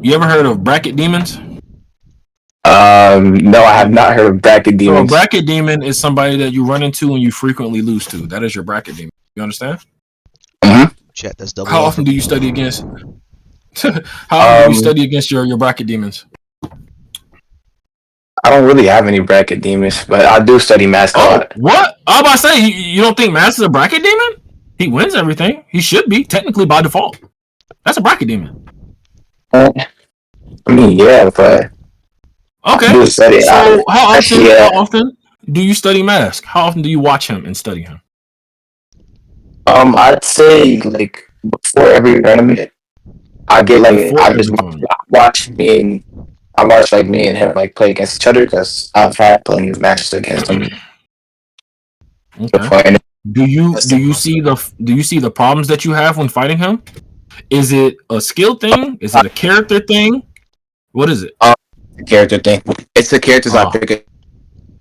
you ever heard of bracket demons? No, I have not heard of bracket demons. So a bracket demon is somebody that you run into and you frequently lose to. That is your bracket demon. You understand? Mm-hmm. Chat, that's double. How often do you study against? How often do you study against your bracket demons? I don't really have any bracket demons, but I do study Masq a lot. What? I was about to say, you don't think Masq is a bracket demon? He wins everything. He should be, technically, by default. That's a bracket demon. I mean, yeah, but... Okay, so how often do you study Masq? How often do you watch him and study him? I'd say, like, before every tournament, I watch me and him like play against each other, because I've had plenty of matches against him. Okay. Do you see the problems that you have when fighting him? Is it a skill thing? Is it a character thing? What is it? Character thing. It's the characters I pick.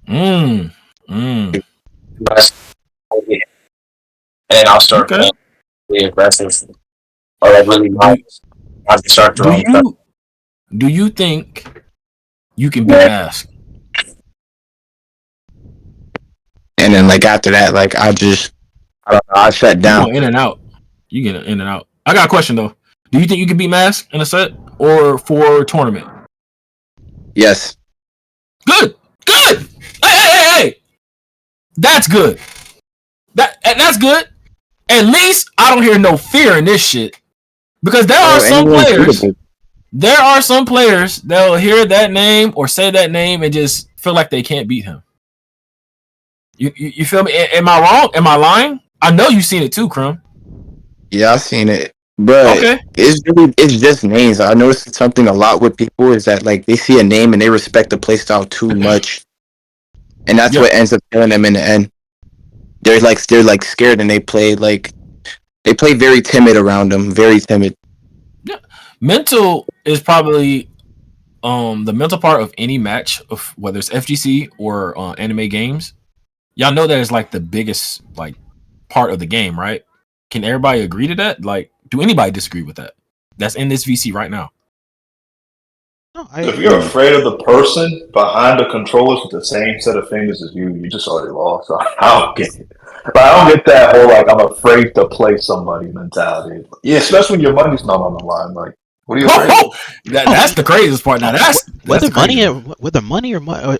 And then I'll start playing really aggressive, or like really nice. I can start throwing. Do you think you can be Masq? And then like after that, like I shut down. You go in and out. You get in and out. I got a question though. Do you think you can beat Masq in a set or for tournament? Yes. Good. Hey. That's good. That's good. At least I don't hear no fear in this shit. Because there are some players. There are some players that'll hear that name or say that name and just feel like they can't beat him. You feel me? Am I wrong? Am I lying? I know you've seen it too, Crumb. Yeah, I've seen it. But Okay. it's just names. I noticed something a lot with people is that like they see a name and they respect the playstyle too much. And that's what ends up killing them in the end. They're like scared and they play very timid around them, very timid. Yeah. Mental is probably the mental part of any match, of whether it's FGC or anime games. Y'all know that is like the biggest like part of the game, right? Can everybody agree to that? Like, do anybody disagree with that? That's in this VC right now. No, If you're afraid of the person behind the controllers with the same set of fingers as you just already lost. So I don't get it. But I don't get that whole like I'm afraid to play somebody mentality. Yeah, especially when your money's not on the line. Like, what are you afraid of? That's the craziest part. Now that's whether crazy. money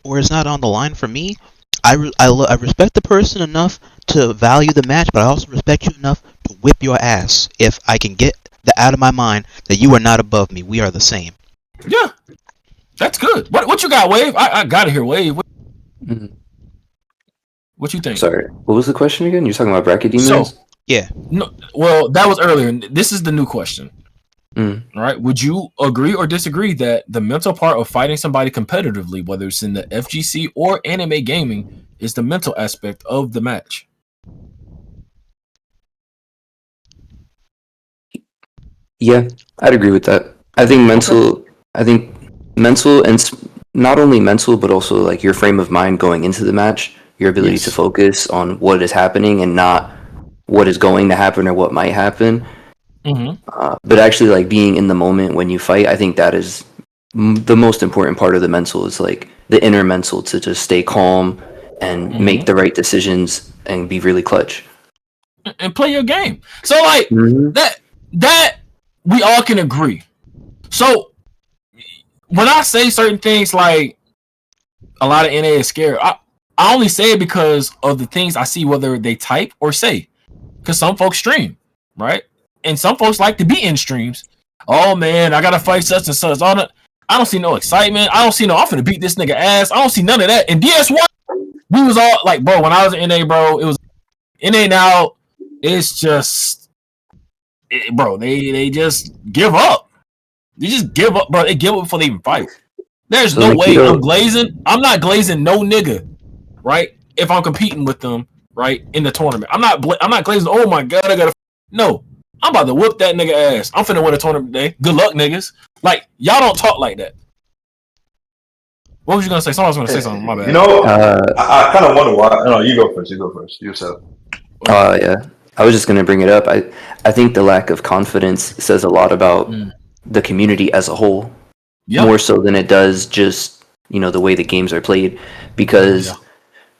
or is not on the line for me. I respect the person enough to value the match, but I also respect you enough to whip your ass if I can get that out of my mind that you are not above me. We are the same. Yeah, that's good. What you got, Wave? I gotta hear Wave. What you think? Sorry, what was the question again? You're talking about bracket demons? So, yeah. No, well, that was earlier. This is the new question. All right. Would you agree or disagree that the mental part of fighting somebody competitively, whether it's in the FGC or anime gaming, is the mental aspect of the match? Yeah, I'd agree with that. I think mental and not only mental, but also like your frame of mind going into the match, your ability to focus on what is happening and not what is going to happen or what might happen. But actually like being in the moment when you fight, I think that is the most important part of the mental, is like the inner mental to just stay calm and make the right decisions and be really clutch and play your game. So like that we all can agree. So when I say certain things like a lot of NA is scared, I only say it because of the things I see, whether they type or say. Because some folks stream, right? And some folks like to be in streams. Oh man, I gotta fight such and such. I don't see no excitement. I don't see no, I'm finna beat this nigga ass. I don't see none of that. In DS1, we was all like, bro, when I was in NA, bro, it was NA now. It's just, bro, they just give up. They just give up, bro. They give up before they even fight. There's no way I'm glazing. I'm not glazing no nigga, right? If I'm competing with them, right, in the tournament, I'm not glazing. Oh my god, I gotta. No, I'm about to whoop that nigga ass. I'm finna win a tournament today. Good luck, niggas. Like, y'all don't talk like that. What was you gonna say? Someone was gonna say something. My bad. You know, I kind of wonder why. No, you go first. You go first. Yourself. Yeah, I was just gonna bring it up. I think the lack of confidence says a lot about the community as a whole, more so than it does just the way the games are played. Because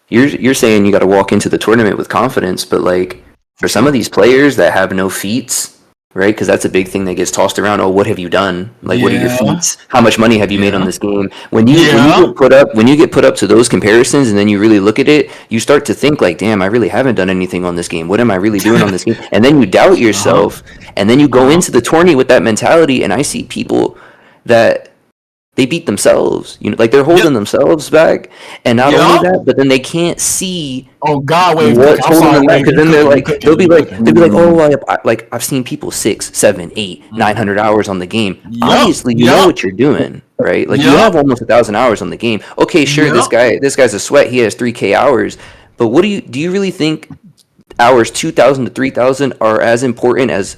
you're saying you got to walk into the tournament with confidence, but like for some of these players that have no feats, right? Because that's a big thing that gets tossed around. Oh, what have you done? Like, what are your feats? How much money have you made on this game? When you get put up to those comparisons, and then you really look at it, you start to think like, damn, I really haven't done anything on this game. What am I really doing on this game? And then you doubt yourself, and then you go into the tourney with that mentality. And I see people that they beat themselves, like they're holding themselves back, and not only that, but then they can't see. Oh God, what's holding them back? Because then they'll be like, oh, I've seen people 6, 7, 8, 900 hours on the game. Obviously, you know what you're doing, right? Like you have almost 1,000 hours on the game. Okay, sure, this guy's a sweat. He has 3K hours, but what do you really think? Hours 2,000 to 3,000 are as important as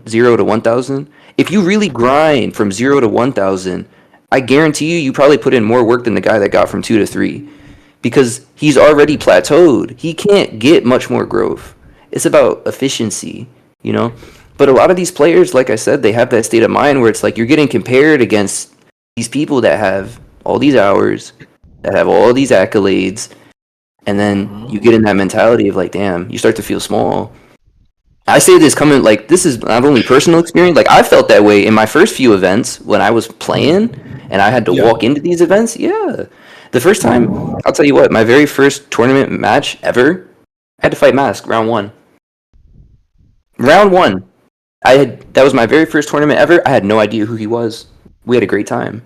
0 to 1,000. If you really grind from 0 to 1,000. I guarantee you probably put in more work than the guy that got from 2 to 3, because he's already plateaued. He can't get much more growth. It's about efficiency, But a lot of these players, like I said, they have that state of mind where it's like you're getting compared against these people that have all these hours, that have all these accolades, and then you get in that mentality of like, damn, you start to feel small. I say this coming, like, this is not only personal experience. Like, I felt that way in my first few events when I was playing and I had to walk into these events. Yeah. The first time, I'll tell you what, my very first tournament match ever, I had to fight Masq round 1. Round 1. That was my very first tournament ever. I had no idea who he was. We had a great time.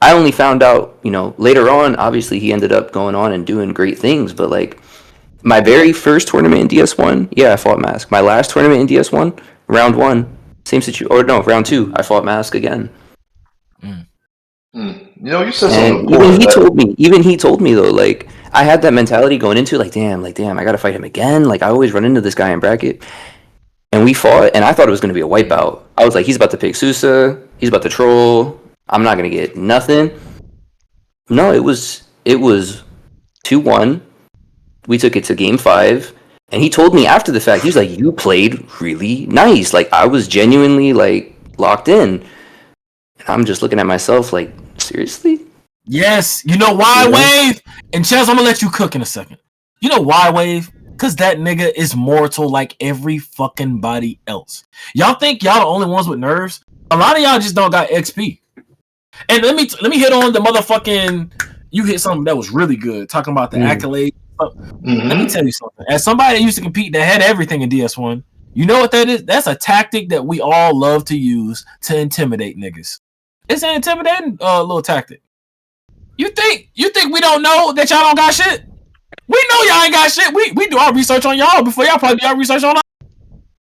I only found out, later on, obviously he ended up going on and doing great things, but like my very first tournament in DS1, yeah, I fought Masq. My last tournament in DS1, round 1, same situation, or no, round 2, I fought Masq again. You said something. And even he told me though, like I had that mentality going into it, like damn, I gotta fight him again. Like I always run into this guy in bracket. And we fought, and I thought it was going to be a wipeout. I was like, he's about to pick Sousa. He's about to troll. I'm not going to get nothing. No, it was 2-1. We took it to game 5. And he told me after the fact, he was like, you played really nice. Like, I was genuinely, like, locked in. And I'm just looking at myself like, seriously? Yes. You know why, Wave? And Chaz, I'm going to let you cook in a second. You know why, Wave? Because that nigga is mortal like every fucking body else. Y'all think y'all the only ones with nerves? A lot of y'all just don't got XP. And let me hit on the motherfucking... You hit something that was really good, talking about the accolades. Let me tell you something. As somebody that used to compete that had everything in DS1, you know what that is? That's a tactic that we all love to use to intimidate niggas. It's an intimidating little tactic. You think we don't know that y'all don't got shit? We know y'all ain't got shit. We do our research on y'all before y'all probably do our research on us.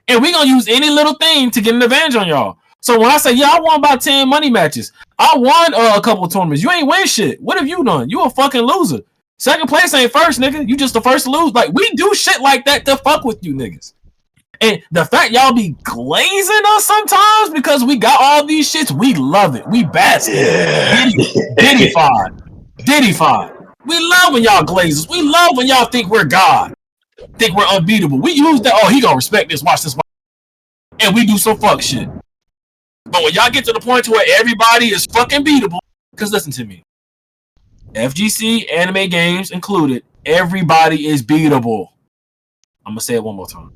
And we gonna use any little thing to get an advantage on y'all. So when I say, I won about 10 money matches. I won a couple of tournaments. You ain't win shit. What have you done? You a fucking loser. Second place ain't first, nigga. You just the first to lose. Like, we do shit like that to fuck with you niggas. And the fact y'all be glazing us sometimes because we got all these shits, we love it. We bask in it. Diddy-fied. We love when y'all glazes. We love when y'all think we're God. Think we're unbeatable. We use that, he gonna respect this, watch this. And we do some fuck shit. But when y'all get to the point where everybody is fucking beatable, because listen to me. FGC, anime games included, everybody is beatable. I'm gonna say it one more time.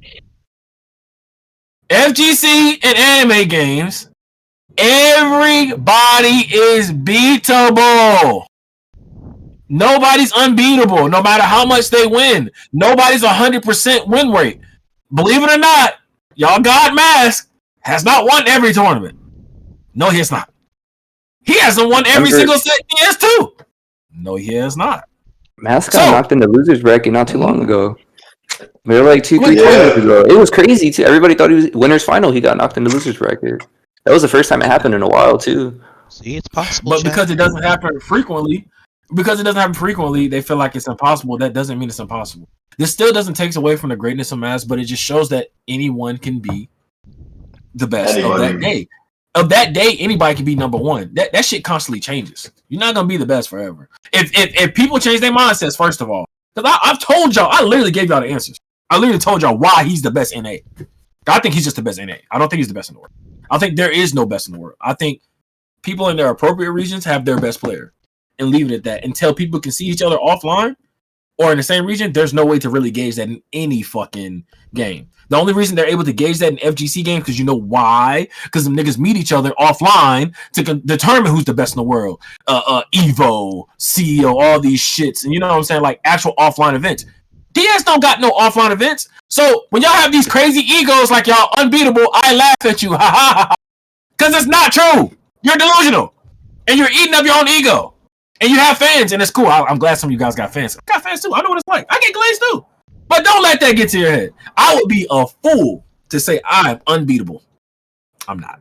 FGC and anime games, everybody is beatable. Nobody's unbeatable, no matter how much they win. Nobody's 100% win rate. Believe it or not, y'all God Masq has not won every tournament. No, he has not. He hasn't won every single set DS2. No, he has not. Masq got knocked in the losers bracket not too long ago. They were like 2-3 tournaments ago. It was crazy too. Everybody thought he was winner's final. He got knocked in the losers bracket. That was the first time it happened in a while too. See, it's possible. But because it doesn't happen frequently, they feel like it's impossible. That doesn't mean it's impossible. This still doesn't take away from the greatness of Masq, but it just shows that anyone can be the best of that day. Of that day, anybody can be number one. That shit constantly changes. You're not gonna be the best forever. If people change their mindsets, first of all, because I've told y'all, I literally gave y'all the answers. I literally told y'all why he's the best NA. I think he's just the best NA. I don't think he's the best in the world. I think there is no best in the world. I think people in their appropriate regions have their best player, and leave it at that. Until people can see each other offline or in the same region, there's no way to really gauge that in any fucking game. The only reason they're able to gauge that in FGC games, because you know why? Because them niggas meet each other offline to determine who's the best in the world. Evo, CEO, all these shits. And you know what I'm saying? Like actual offline events. DS don't got no offline events. So when y'all have these crazy egos like y'all unbeatable, I laugh at you. Ha ha ha. Because it's not true. You're delusional. And you're eating up your own ego. And you have fans, and it's cool. I'm glad some of you guys got fans. I got fans too. I know what it's like. I get glazed too. But don't let that get to your head. I would be a fool to say I'm unbeatable. I'm not.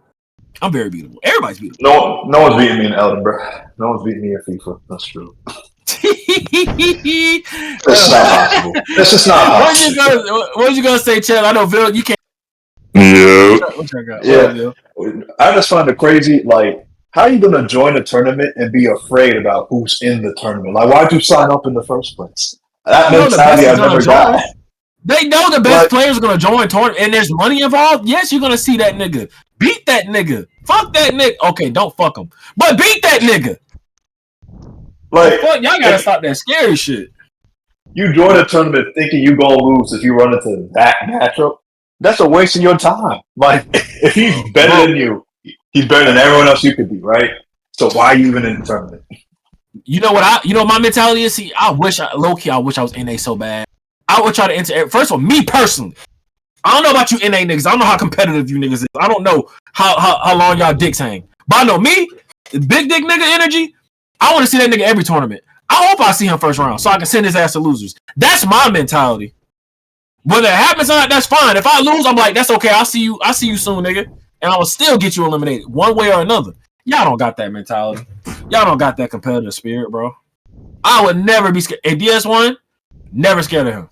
I'm very beatable. Everybody's beatable. No one's beating me in Elden, bro. No one's beating me in FIFA. That's true. That's not possible. That's just not possible. What you gonna say, Chad? I know, Bill, you can't. Yeah. I just find it crazy, like, how are you going to join a tournament and be afraid about who's in the tournament? Like, why'd you sign up in the first place? That mentality I never got. They know the best players are going to join tournament, and there's money involved. Yes, you're going to see that nigga. Beat that nigga. Fuck that nigga. Okay, don't fuck him. But beat that nigga. Like, y'all got to stop that scary shit. You join a tournament thinking you're going to lose if you run into that matchup. That's a waste of your time. Like, if he's better than you, he's better than everyone else you could be, right? So why are you even in the tournament? You know what my mentality is? See, I wish I was NA so bad. I would try to enter. First of all, me personally, I don't know about you NA niggas. I don't know how competitive you niggas is. I don't know how long y'all dicks hang. But I know me, big dick nigga energy. I want to see that nigga every tournament. I hope I see him first round so I can send his ass to losers. That's my mentality. Whether it happens or not, that's fine. If I lose, I'm like, that's okay. I'll see you soon, nigga. And I will still get you eliminated one way or another. Y'all don't got that mentality. Y'all don't got that competitive spirit, bro. I would never be scared. In DS1, never scared of him.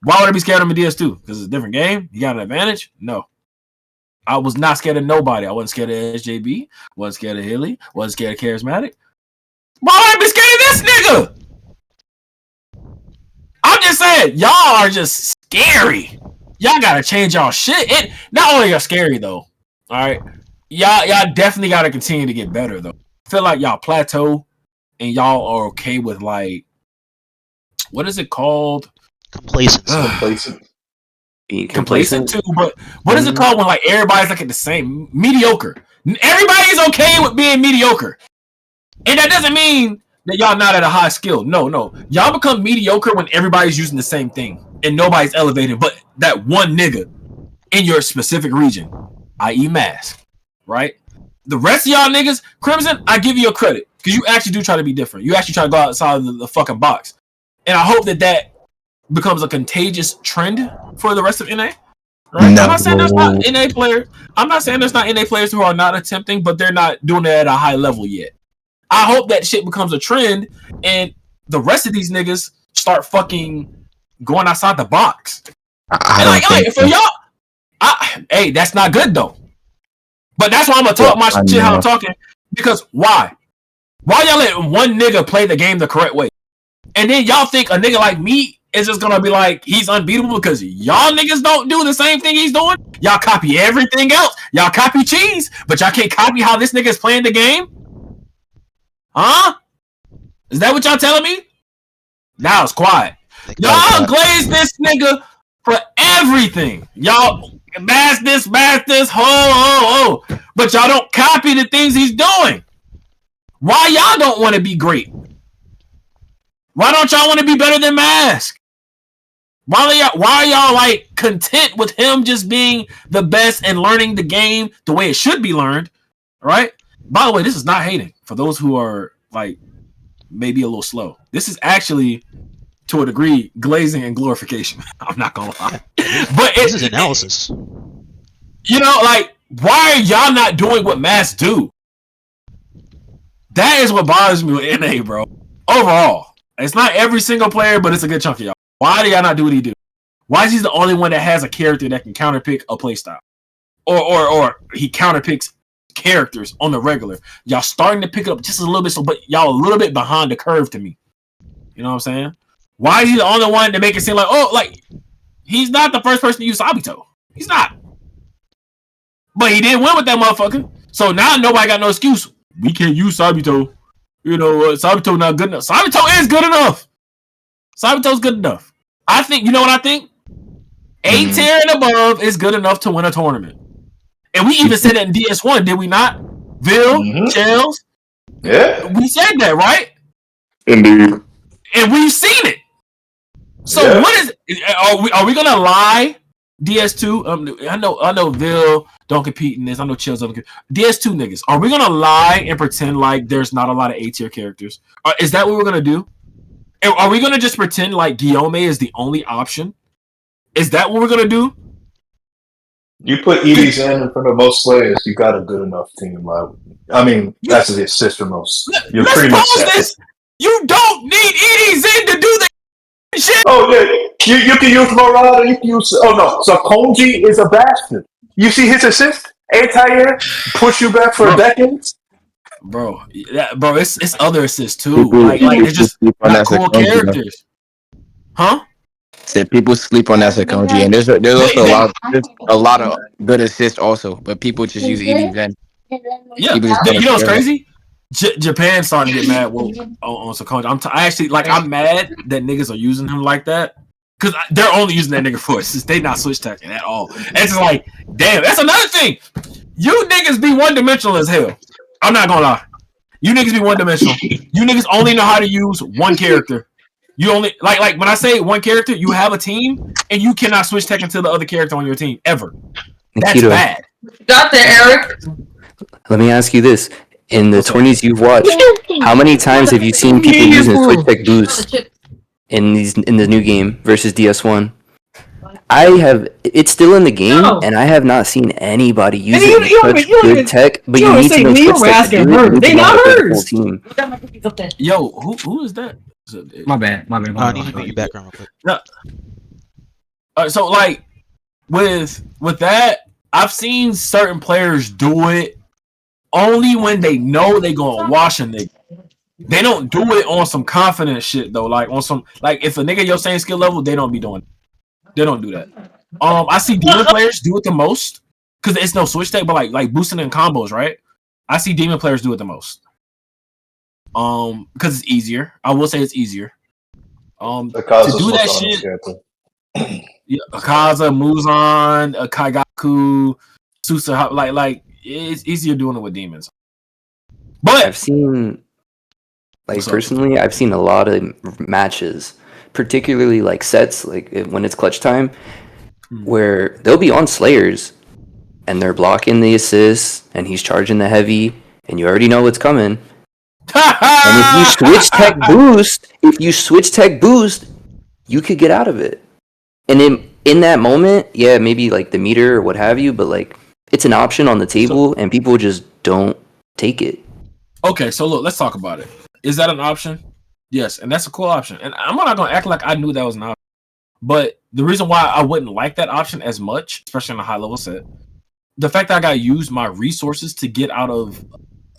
Why would I be scared of him in DS2? Because it's a different game? You got an advantage? No. I was not scared of nobody. I wasn't scared of SJB. Wasn't scared of Hilly. Wasn't scared of Charismatic. Why would I be scared of this nigga? I'm just saying, y'all are just scary. Y'all gotta change y'all shit. It not only are scary though. Alright. Y'all definitely gotta continue to get better though. I feel like y'all plateau and y'all are okay with like what is it called? Complacent. Being Complacent too, but what is it called when like everybody's like at the same mediocre? Everybody's okay with being mediocre. And that doesn't mean that y'all not at a high skill. No. Y'all become mediocre when everybody's using the same thing and nobody's elevating but that one nigga in your specific region, i.e. Masq, right? The rest of y'all niggas, Kyrmzon, I give you a credit because you actually do try to be different. You actually try to go outside of the fucking box. And I hope that becomes a contagious trend for the rest of NA. Right? No. I'm not saying there's not NA players. I'm not saying there's not NA players who are not attempting, but they're not doing it at a high level yet. I hope that shit becomes a trend and the rest of these niggas start fucking going outside the box. For y'all, hey, that's not good though. But that's why I'm gonna talk my shit how I'm talking. Because why? Why y'all let one nigga play the game the correct way? And then y'all think a nigga like me is just gonna be like he's unbeatable because y'all niggas don't do the same thing he's doing? Y'all copy everything else. Y'all copy cheese, but y'all can't copy how this nigga is playing the game? Huh? Is that what y'all telling me? Now it's quiet. Y'all glaze this nigga for everything. Y'all mask this, ho. But y'all don't copy the things he's doing. Why y'all don't want to be great? Why don't y'all want to be better than Masq? Why are y'all like content with him just being the best and learning the game the way it should be learned? Right? By the way, this is not hating for those who are like maybe a little slow. This is actually to a degree glazing and glorification. I'm not gonna lie. But this is analysis. You know, like, why are y'all not doing what Masq do? That is what bothers me with NA, bro. Overall. It's not every single player, but it's a good chunk of y'all. Why do y'all not do what he do? Why is he the only one that has a character that can counterpick a playstyle? Or he counterpicks characters on the regular. Y'all starting to pick it up just a little bit, but y'all a little bit behind the curve to me. You know what I'm saying? Why is he the only one to make it seem like, oh, like, he's not the first person to use Sabito. He's not. But he did win with that motherfucker. So now nobody got no excuse. We can't use Sabito. You know, Sabito not good enough. Sabito is good enough. Sabito's good enough. I think, you know what I think? A tier and above is good enough to win a tournament. And we even said that in DS1, did we not? Vil, Shells? Yeah. We said that, right? Indeed. And we've seen it. So what is are we gonna lie? DS2, I know Vil don't compete in this. I know Chills don't compete. DS2 niggas, are we gonna lie and pretend like there's not a lot of A tier characters? Is that what we're gonna do? Are we gonna just pretend like Guillaume is the only option? Is that what we're gonna do? You put EDZ in front of most slayers, you got a good enough team. I mean, that's the assist for most. You're pretty much set. This. You don't need EDZ to do that shit. Oh yeah, you can use Morada. You can use. Oh no, so Konji is a bastard. You see his assist, anti-air, push you back for decades. Bro, it's other assists too. Like it's just not cool characters, huh? Said people sleep on that Konji, and there's also a lot of good assists also, but people just use EDZ. Yeah, you know what's crazy? Japan starting to get mad on Sakonji. I'm mad that niggas are using him like that because they're only using that nigga for assists. They not switch tacking at all. It's just like, damn, that's another thing. You niggas be one dimensional as hell. I'm not gonna lie. You niggas be one dimensional. You niggas only know how to use one character. You only like when I say one character, you have a team, and you cannot switch Tekken to the other character on your team ever. That's Nikito, bad. Got there, Eric. let me ask you this: in the tourneys you've watched, how many times have you seen people using the switch tech boost in the new game versus DS1? I have. It's still in the game, and I have not seen anybody use it with such good tech. But you need to know switch tech to do it. They not hers. Team. Yo, who is that? My bad. I need to mute your background real quick. No. So like with that, I've seen certain players do it only when they know they gonna wash a nigga. They don't do it on some confident shit though. Like on some if a nigga your same skill level, they don't be doing it. They don't do that. I see demon players do it the most because it's no switch tech, but like boosting in combos, right? I see demon players do it the most. Because it's easier. I will say it's easier. To do that shit. Yeah, Akaza, Muzan, Kaigaku, Susa, like it's easier doing it with demons. But I've seen, personally, I've seen a lot of matches, particularly like sets, like when it's clutch time, where they'll be on Slayers, and they're blocking the assists, and he's charging the heavy, and you already know what's coming. And if you switch tech boost, you could get out of it. And in that moment, yeah, maybe like the meter or what have you, but like it's an option on the table, and people just don't take it. Okay, so look, let's talk about it. Is that an option? Yes, and that's a cool option. And I'm not gonna act like I knew that was an option. But the reason why I wouldn't like that option as much, especially on a high level set, the fact that I gotta use my resources to get out of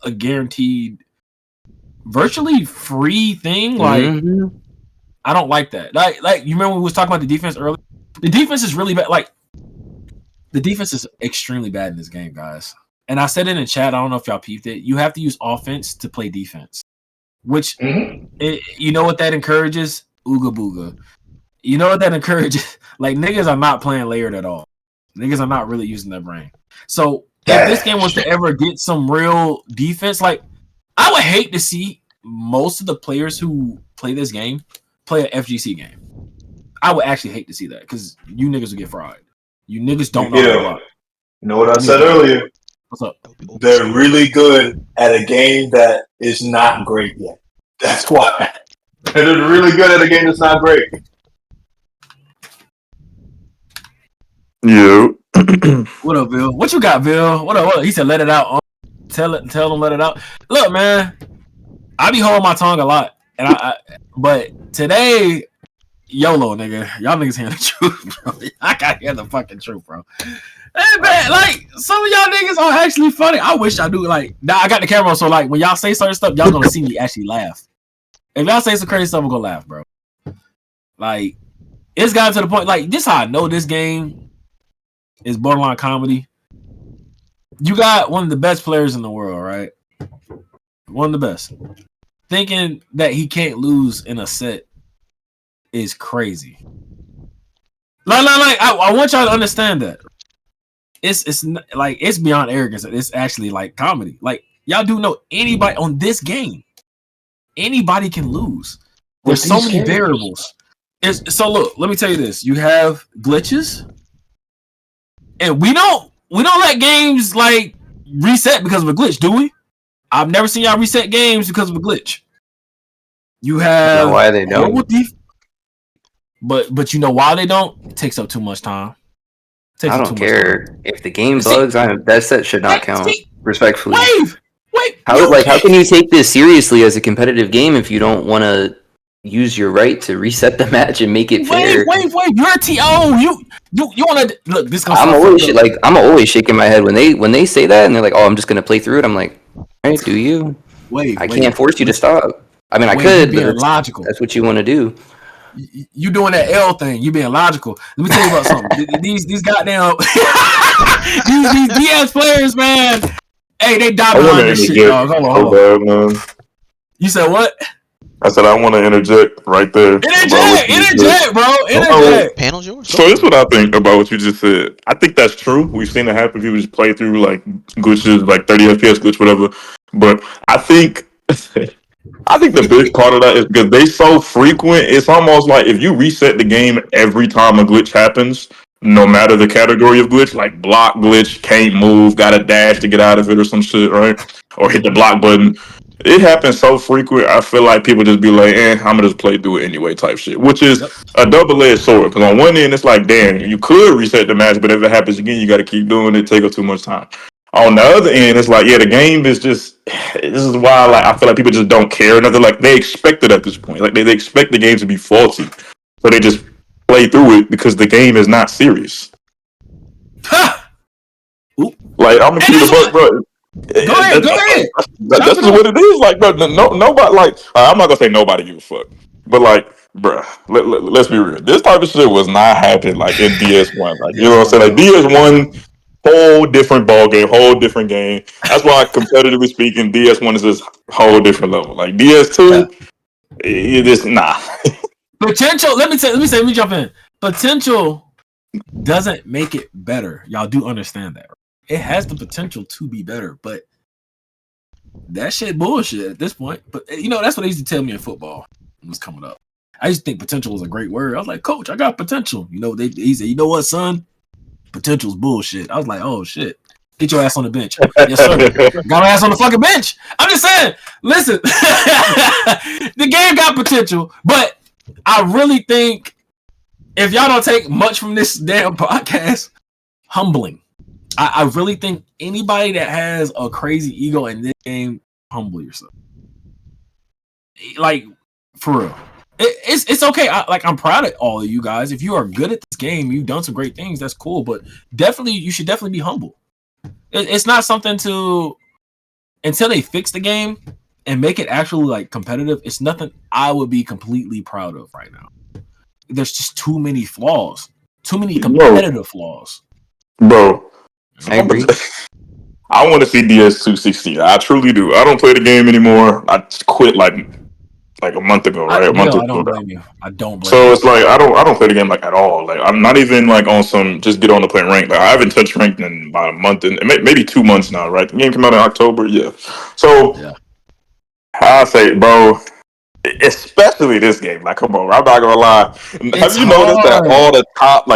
a guaranteed virtually free thing, like I don't like that. Like you remember we was talking about the defense earlier? The defense is really bad. Like the defense is extremely bad in this game, guys. And I said it in chat. I don't know if y'all peeped it. You have to use offense to play defense, which you know what that encourages? Ooga booga. You know what that encourages? Like niggas are not playing layered at all. Niggas are not really using their brain. So if this game was to ever get some real defense, like I would hate to see most of the players who play this game play an FGC game. I would actually hate to see that because you niggas will get fried. You niggas don't know how to block. You know what I said earlier? What's up? They're really good at a game that is not great yet. That's why. They're really good at a game that's not great. Yo. What up, Bill? What you got, Bill? What up? He said, "Let it out." Tell them, let it out. Look, man, I be holding my tongue a lot, and but today, YOLO, nigga, y'all niggas hearing the truth, bro. I gotta hear the fucking truth, bro. Hey, man, like some of y'all niggas are actually funny. I wish I do. Like, now I got the camera, so like when y'all say certain stuff, y'all gonna see me actually laugh. If y'all say some crazy stuff, I'm gonna laugh, bro. Like, it's gotten to the point. Like, this how I know this game is borderline comedy. You got one of the best players in the world, right? One of the best. Thinking that he can't lose in a set is crazy. Like, I want y'all to understand that. It's like it's beyond arrogance. It's actually like comedy. Like y'all do know anybody on this game, anybody can lose. There's so many variables. So look, let me tell you this: you have glitches, and we don't let games like reset because of a glitch, do we? I've never seen y'all reset games because of a glitch. You have know why they don't. But you know why they don't? It takes up too much time. I don't care if the game bugs. That set should not count. Respectfully, wait. How can you take this seriously as a competitive game if you don't want to use your right to reset the match and make it fair? Wait. You're a TO. You want to look? This gonna. I'm always shaking my head when they say that and they're like, "Oh, I'm just gonna play through it." I'm like, "All right, do you? I can't force you to stop. I mean, I could, but logical. That's what you want to do." You doing that L thing? You being logical. Let me tell you about something. These goddamn these DS players, man. Hey, they dominate this shit, dog. Hold on. Man. You said what? I said I want to interject right there. Interject, bro. Panel's yours. So this is what I think about what you just said. I think that's true. We've seen it happen. People just play through like glitches, like 30 FPS glitch, whatever. But I think I think the big part of that is because they so frequent. It's almost like if you reset the game every time a glitch happens, no matter the category of glitch, like block glitch, can't move, got to dash to get out of it or some shit, right? Or hit the block button. It happens so frequent. I feel like people just be like, I'm gonna just play through it anyway, type shit. Which is a double-edged sword. Because on one end, it's like, damn, you could reset the match, but if it happens again, you got to keep doing it. Take up too much time. On the other end, it's like, the game is just. This is why, like, I feel like people just don't care. Nothing like they expect it at this point. Like they expect the game to be faulty, so they just play through it because the game is not serious. Like I'm gonna keep the buck, bro. Go ahead. That's just what it is. Like, bro, nobody. Like, I'm not gonna say nobody give a fuck, but like, bro, let's be real. This type of shit was not happening like in DS1. Like, you know what I'm saying? Like DS1, whole different ball game, whole different game. That's why, competitively speaking, DS1 is this whole different level. Like DS2, it is nah. Potential. Let me jump in. Potential doesn't make it better. Y'all do understand that, right? It has the potential to be better, but that shit bullshit at this point. But that's what they used to tell me in football when it was coming up. I used to think potential was a great word. I was like, Coach, I got potential. He said, you know what, son? Potential's bullshit. I was like, oh shit. Get your ass on the bench. Yes, sir. Got my ass on the fucking bench. I'm just saying, listen, the game got potential, but I really think if y'all don't take much from this damn podcast, humbling. I really think anybody that has a crazy ego in this game, humble yourself. Like, for real. It's okay. I'm proud of all of you guys. If you are good at this game, you've done some great things, that's cool. But you should definitely be humble. It's not something to, until they fix the game and make it actually like competitive, it's nothing I would be completely proud of right now. There's just too many flaws. Too many competitive flaws. Bro. I agree. I want to see DS2 succeed. I truly do. I don't play the game anymore. I quit like a month ago, right? I don't blame you. I don't blame you. So it's like I don't play the game like at all. Like I'm not even like on some just get on the play rank. Like I haven't touched ranked in about a month and maybe 2 months now, right? The game came out in October, yeah. So I say, bro, especially this game. Like, come on, I'm not gonna lie. Have you noticed that all the top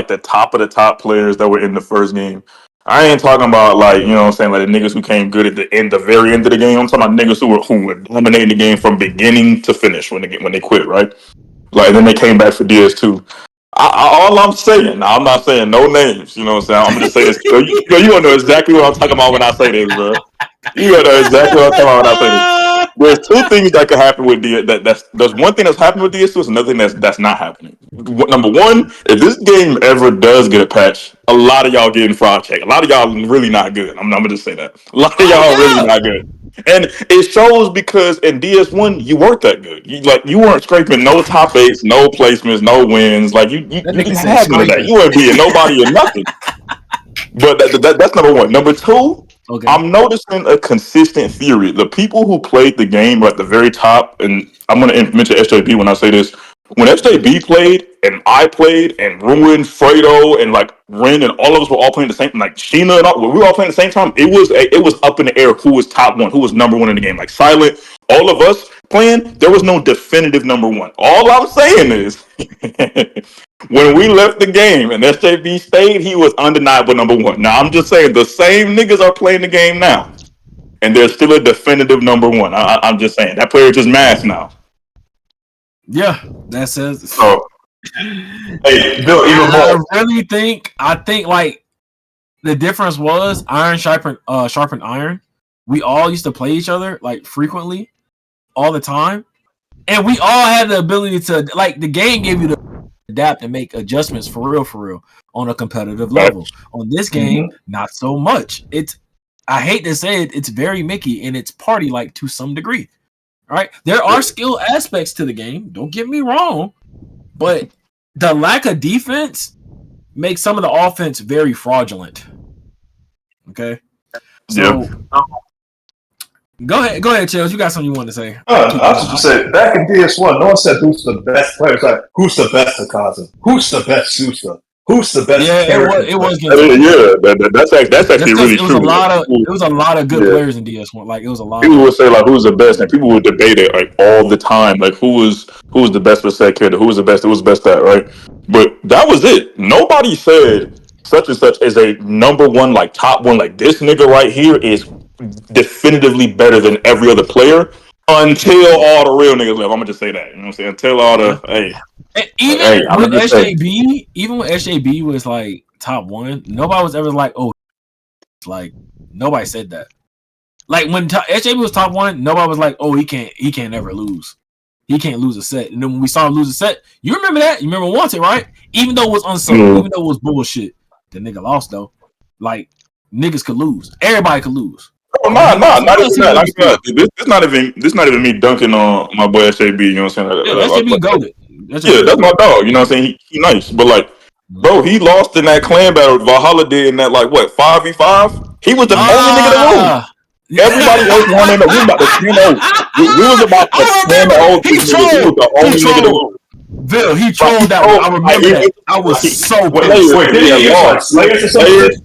of the top players that were in the first game? I ain't talking about like, you know what I'm saying, like the niggas who came good at the very end of the game. I'm talking about niggas who were dominating the game from beginning to finish when they quit, right? Like then they came back for DS2. All I'm saying, now I'm not saying no names, you know what I'm saying? I'm gonna say this. You gonna know exactly what I'm talking about when I say this, bro. You gonna know exactly what I'm talking about when I say this. There's two things that could happen with there's one thing that's happening with DS2, another thing that's not happening. Number one, if this game ever does get a patch, a lot of y'all getting fraud check. A lot of y'all really not good. I'm gonna just say that. A lot of y'all really not good. And it shows because in DS1 you weren't that good. You weren't scraping no top 8s, no placements, no wins. Like you didn't have none of that. You weren't being nobody or nothing. But that's number one. Number two, okay. I'm noticing a consistent theory. The people who played the game are at the very top, and I'm going to mention SJB when I say this. When SJB played, and I played, and Ruin, Fredo, and like Ren, and all of us were all playing the same, like Sheena, and all, when we were all playing at the same time, it was up in the air who was top one, who was number one in the game. Like Silent, all of us playing, there was no definitive number one. All I'm saying is, when we left the game and SJB stayed, he was undeniable number one. Now I'm just saying the same niggas are playing the game now, and there's still a definitive number one. I'm just saying that player just Masq now. Yeah, that says. So, hey, Bill, even more. I think like the difference was iron sharpened iron. We all used to play each other like frequently, all the time, and we all had the ability to like the game gave you the adapt and make adjustments for real on a competitive level. On this game, not so much. I hate to say it, it's very Mickey and it's party like to some degree. All right, there are skill aspects to the game. Don't get me wrong, but the lack of defense makes some of the offense very fraudulent. Okay, so go ahead, Chels. You got something you want to say? I was just saying, back in DS1, no one said who's the best player. It's like who's the best Akaza, who's the best Susa. Who's the best? Yeah, character? it was getting that's actually really true. It was a lot of good players in DS1. Like it was a lot. People would say like who's the best, and people would debate it like all the time. Like who was the best for said character? Who was the best? Who was the best at, right? But that was it. Nobody said such and such is a number one, like top one. Like this nigga right here is definitively better than every other player until all the real niggas left. I'm gonna just say that. You know what I'm saying? Until all the Even when SJB was like top one, nobody was ever like, oh, like nobody said that. Like when SJB was top one, nobody was like, oh, he can't never lose. He can't lose a set. And then when we saw him lose a set, you remember that? You remember Wanted, right? Even though it was unsung, even though it was bullshit, the nigga lost though. Like niggas could lose. Everybody could lose. Oh, not even that. This not even me dunking on my boy SJB. You know what I'm saying? Yeah, SJB goated. That's my dog. You know what I'm saying? He nice, but like, bro, he lost in that clan battle. Valhalla did in that like what 5v5. He was the only nigga in the room. Everybody else won in the room about the 10-0. We was about to 10-0. He was the only nigga in the room. Bill, he trolled that one. I remember that. I was so pissed.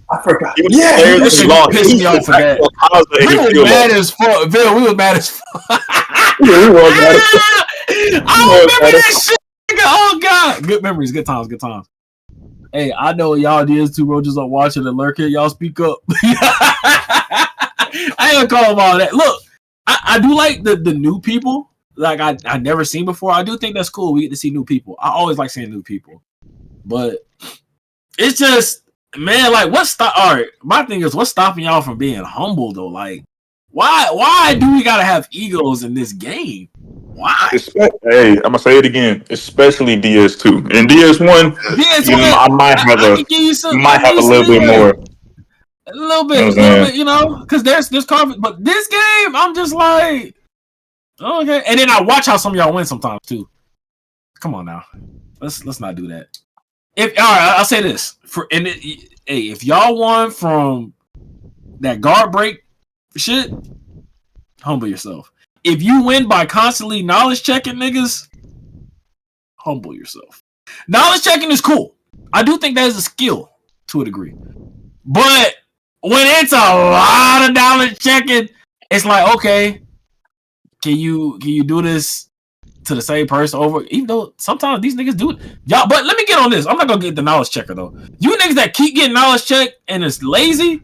I forgot. Yeah, he pissed me off for that. We was mad as fuck. Bill, we was mad as fuck. Yeah, we was mad as fuck. I remember that shit. Oh, God. Good memories. Good times. Good times. Hey, I know y'all DS2 roaches are watching and lurking. Y'all speak up. I ain't gonna call them all that. Look, I do like the new people. Like I never seen before. I do think that's cool. We get to see new people. I always like seeing new people. But it's just, man, like all right, my thing is what's stopping y'all from being humble though? Like, why do we gotta have egos in this game? Why? Hey, I'm gonna say it again, especially DS2. In DS1, I might have a little bit more. A little bit, you know, because there's conflict. But this game, I'm just like, okay. And then I watch how some of y'all win sometimes too. Come on now, let's not do that. All right, I'll say this if y'all won from that guard break shit, humble yourself. If you win by constantly knowledge checking niggas, humble yourself. Knowledge checking is cool. I do think that is a skill to a degree. But when it's a lot of knowledge checking, it's like, okay, can you do this to the same person over? Even though sometimes these niggas do it. Y'all, but let me get on this. I'm not gonna get the knowledge checker though. You niggas that keep getting knowledge checked and it's lazy,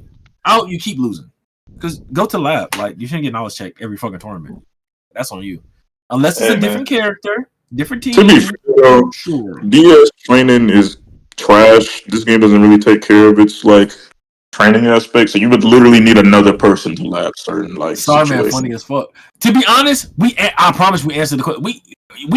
you keep losing. Because go to the lab. Like, you shouldn't get knowledge check every fucking tournament. That's on you. Unless it's a different character, different team. To be fair, sure. DS training is trash. This game doesn't really take care of its like training aspects. So you would literally need another person to lab certain like Sorry, situations. Man, funny as fuck. To be honest, I promise we answered the question. We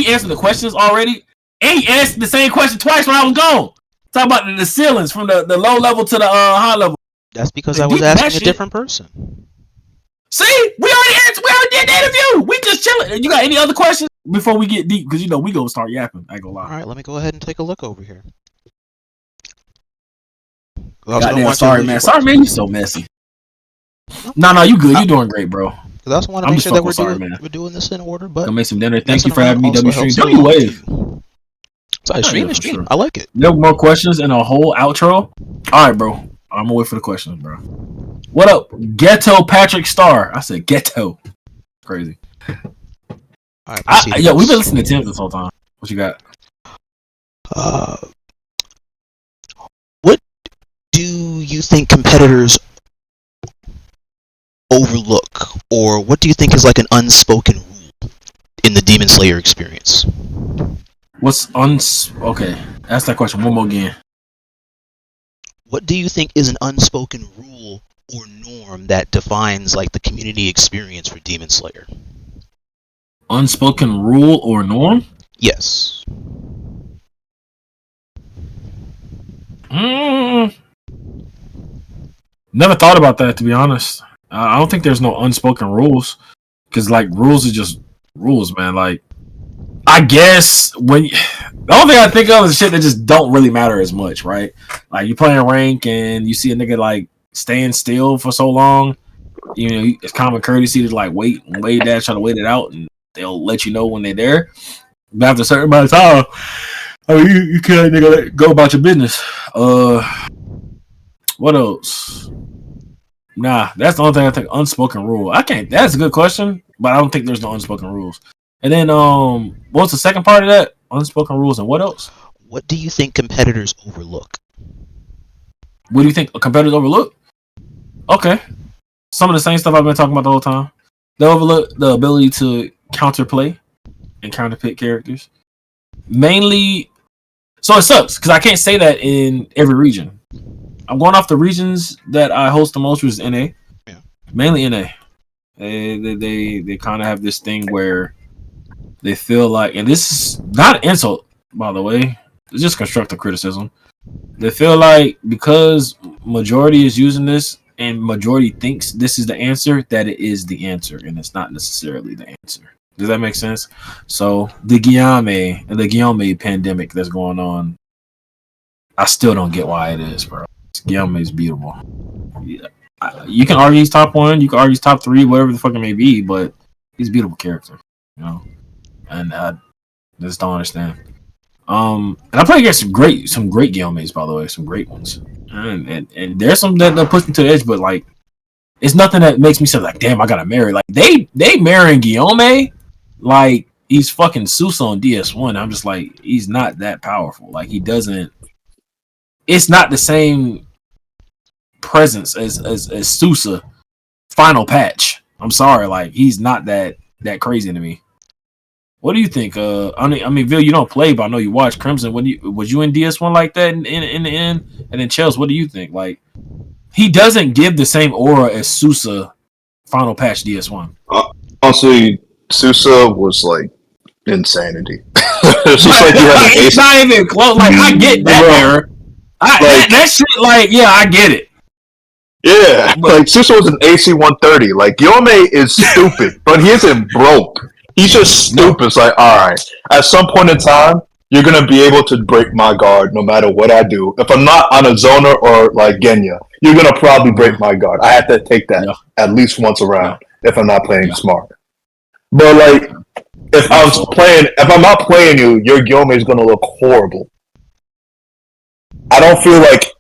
answered the questions already. And he answered the same question twice when I was gone. Talk about the ceilings from the low level to the high level. That's because I was asking a different person. See, we already did the interview. We just chilling. You got any other questions before we get deep? Because we gonna start yapping. I ain't gonna lie. All right, let me go ahead and take a look over here. Sorry, man. You so messy. No, you good. You doing great, bro. Because I also want to make sure that we're doing this in order. But gonna make some dinner. Thank you for having me. W Wave. Sorry, stream. Sure. I like it. No more questions and a whole outro. All right, bro. I'm gonna wait for the questions, bro. What up, Ghetto Patrick Starr? I said ghetto. Crazy. All right, we've been listening to Tim this whole time. What you got? What do you think competitors overlook, or what do you think is like an unspoken rule in the Demon Slayer experience? Okay? Ask that question one more again. What do you think is an unspoken rule or norm that defines like the community experience for Demon Slayer? Unspoken rule or norm? Yes. Never thought about that, to be honest. I don't think there's no unspoken rules, because like rules are just rules, man. Like, I guess the only thing I think of is shit that just don't really matter as much, right? Like you playing rank and you see a nigga like staying still for so long, it's common courtesy to like wait that, try to wait it out, and they'll let you know when they're there. But after a certain amount of time, Oh, you can't nigga go about your business. What else? Nah, that's the only thing I think. Unspoken rule. I can't. That's a good question, but I don't think there's no unspoken rules. And then, what's the second part of that? Unspoken rules and what else? What do you think competitors overlook? What do you think competitors overlook? Okay, some of the same stuff I've been talking about the whole time. They overlook the ability to counterplay and counterpick characters. Mainly, so it sucks because I can't say that in every region. I'm going off the regions that I host the most, which is NA. Yeah. Mainly NA. They kind of have this thing where they feel like, and this is not an insult, by the way. It's just constructive criticism. They feel like because majority is using this and majority thinks this is the answer, that it is the answer, and it's not necessarily the answer. Does that make sense? So the Guillaume pandemic that's going on, I still don't get why it is, bro. Guillaume is beautiful. Yeah. You can argue he's top 1, you can argue he's top 3, whatever the fuck it may be, but he's a beautiful character, you know. And I just don't understand. And I play against some great Guillaumes, by the way, some great ones. And there's some that push me to the edge, but like, it's nothing that makes me say like, damn, I gotta marry. Like they marrying Guillaume like he's fucking Sousa on DS1. I'm just like, he's not that powerful. Like he doesn't. It's not the same presence as Sousa final patch. I'm sorry, like he's not that crazy to me. What do you think? I mean, Vil, you don't play, but I know you watch Kyrmzon. Was you in DS1 like that in the end? And then Chels, what do you think? Like, he doesn't give the same aura as Sousa final patch DS1. Honestly, Sousa was like insanity. It's just like you had it's not even close. Like I get that error. That shit. Like yeah, I get it. Yeah, like Sousa was an AC 130. Like Guillaume is stupid, but he isn't broke. He's just stupid. It's like, all right, at some point in time, you're going to be able to break my guard no matter what I do. If I'm not on a zoner or like Genya, you're going to probably break my guard. I have to take that at least once around if I'm not playing smart. But like, if I'm not playing you, your Guillaume is going to look horrible. I don't feel like,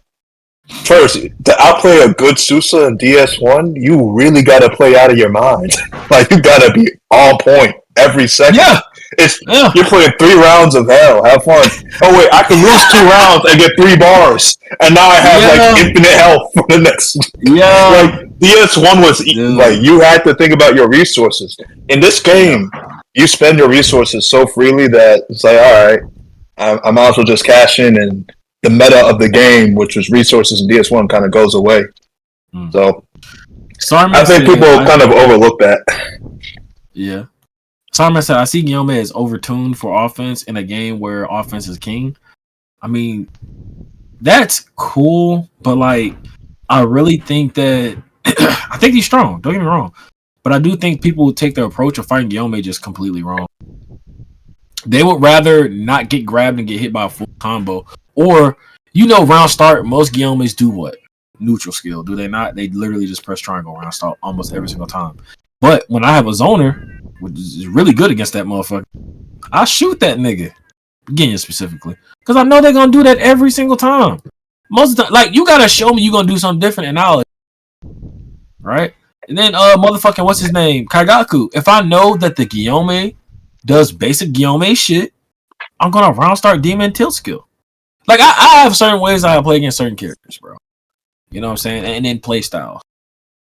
first, to outplay a good Sousa in DS1, you really got to play out of your mind. Like, you got to be on point every second. You're playing 3 rounds of hell. Have fun. Oh, wait, I can lose 2 rounds and get 3 bars. And now I have, like, infinite health for the next. Like, DS1 was, like, you had to think about your resources. In this game, you spend your resources so freely that it's like, all right, I might as well just cash in, and the meta of the game, which was resources in DS1, kind of goes away. So, I think people kind of overlook that. Yeah. Simon said, I see Guillaume as overtuned for offense in a game where offense is king. I mean, that's cool, but like, I really think that I think he's strong. Don't get me wrong, but I do think people would take the approach of fighting Guillaume just completely wrong. They would rather not get grabbed and get hit by a full combo, or round start. Most Guillaumes do what? Neutral skill, do they not? They literally just press triangle round start almost every single time. But when I have a zoner, which is really good against that motherfucker, I shoot that nigga. Genya specifically. Because I know they're going to do that every single time. Most of the time, like, you got to show me you're going to do something different and I'll. Right? And then, motherfucking, what's his name? Kaigaku. If I know that the Guillaume does basic Guillaume shit, I'm going to round start demon tilt skill. Like, I have certain ways I play against certain characters, bro. You know what I'm saying? And then play styles.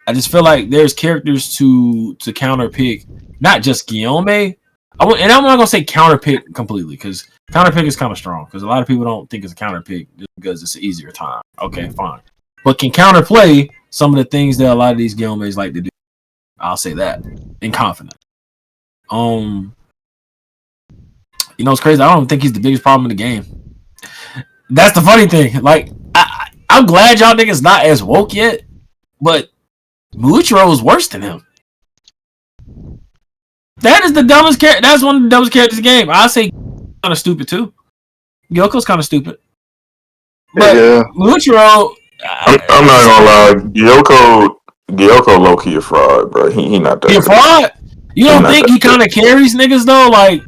I just feel like there's characters to counter pick, not just Guillaume. And I'm not gonna say counter pick completely because counter pick is kind of strong because a lot of people don't think it's a counter pick just because it's an easier time. Okay, fine, but can counter play some of the things that a lot of these Guillaumes like to do. I'll say that in confidence. It's crazy. I don't think he's the biggest problem in the game. That's the funny thing. Like, I'm glad y'all niggas not as woke yet, but Muichiro is worse than him. That is the dumbest character. That's one of the dumbest characters in the game. I say kind of stupid too. Gyoko's kind of stupid. But Muichiro, I'm not gonna lie. Yahiko low key a fraud, bro. He not that. He a fraud? You don't think he kind of carries niggas though? Like,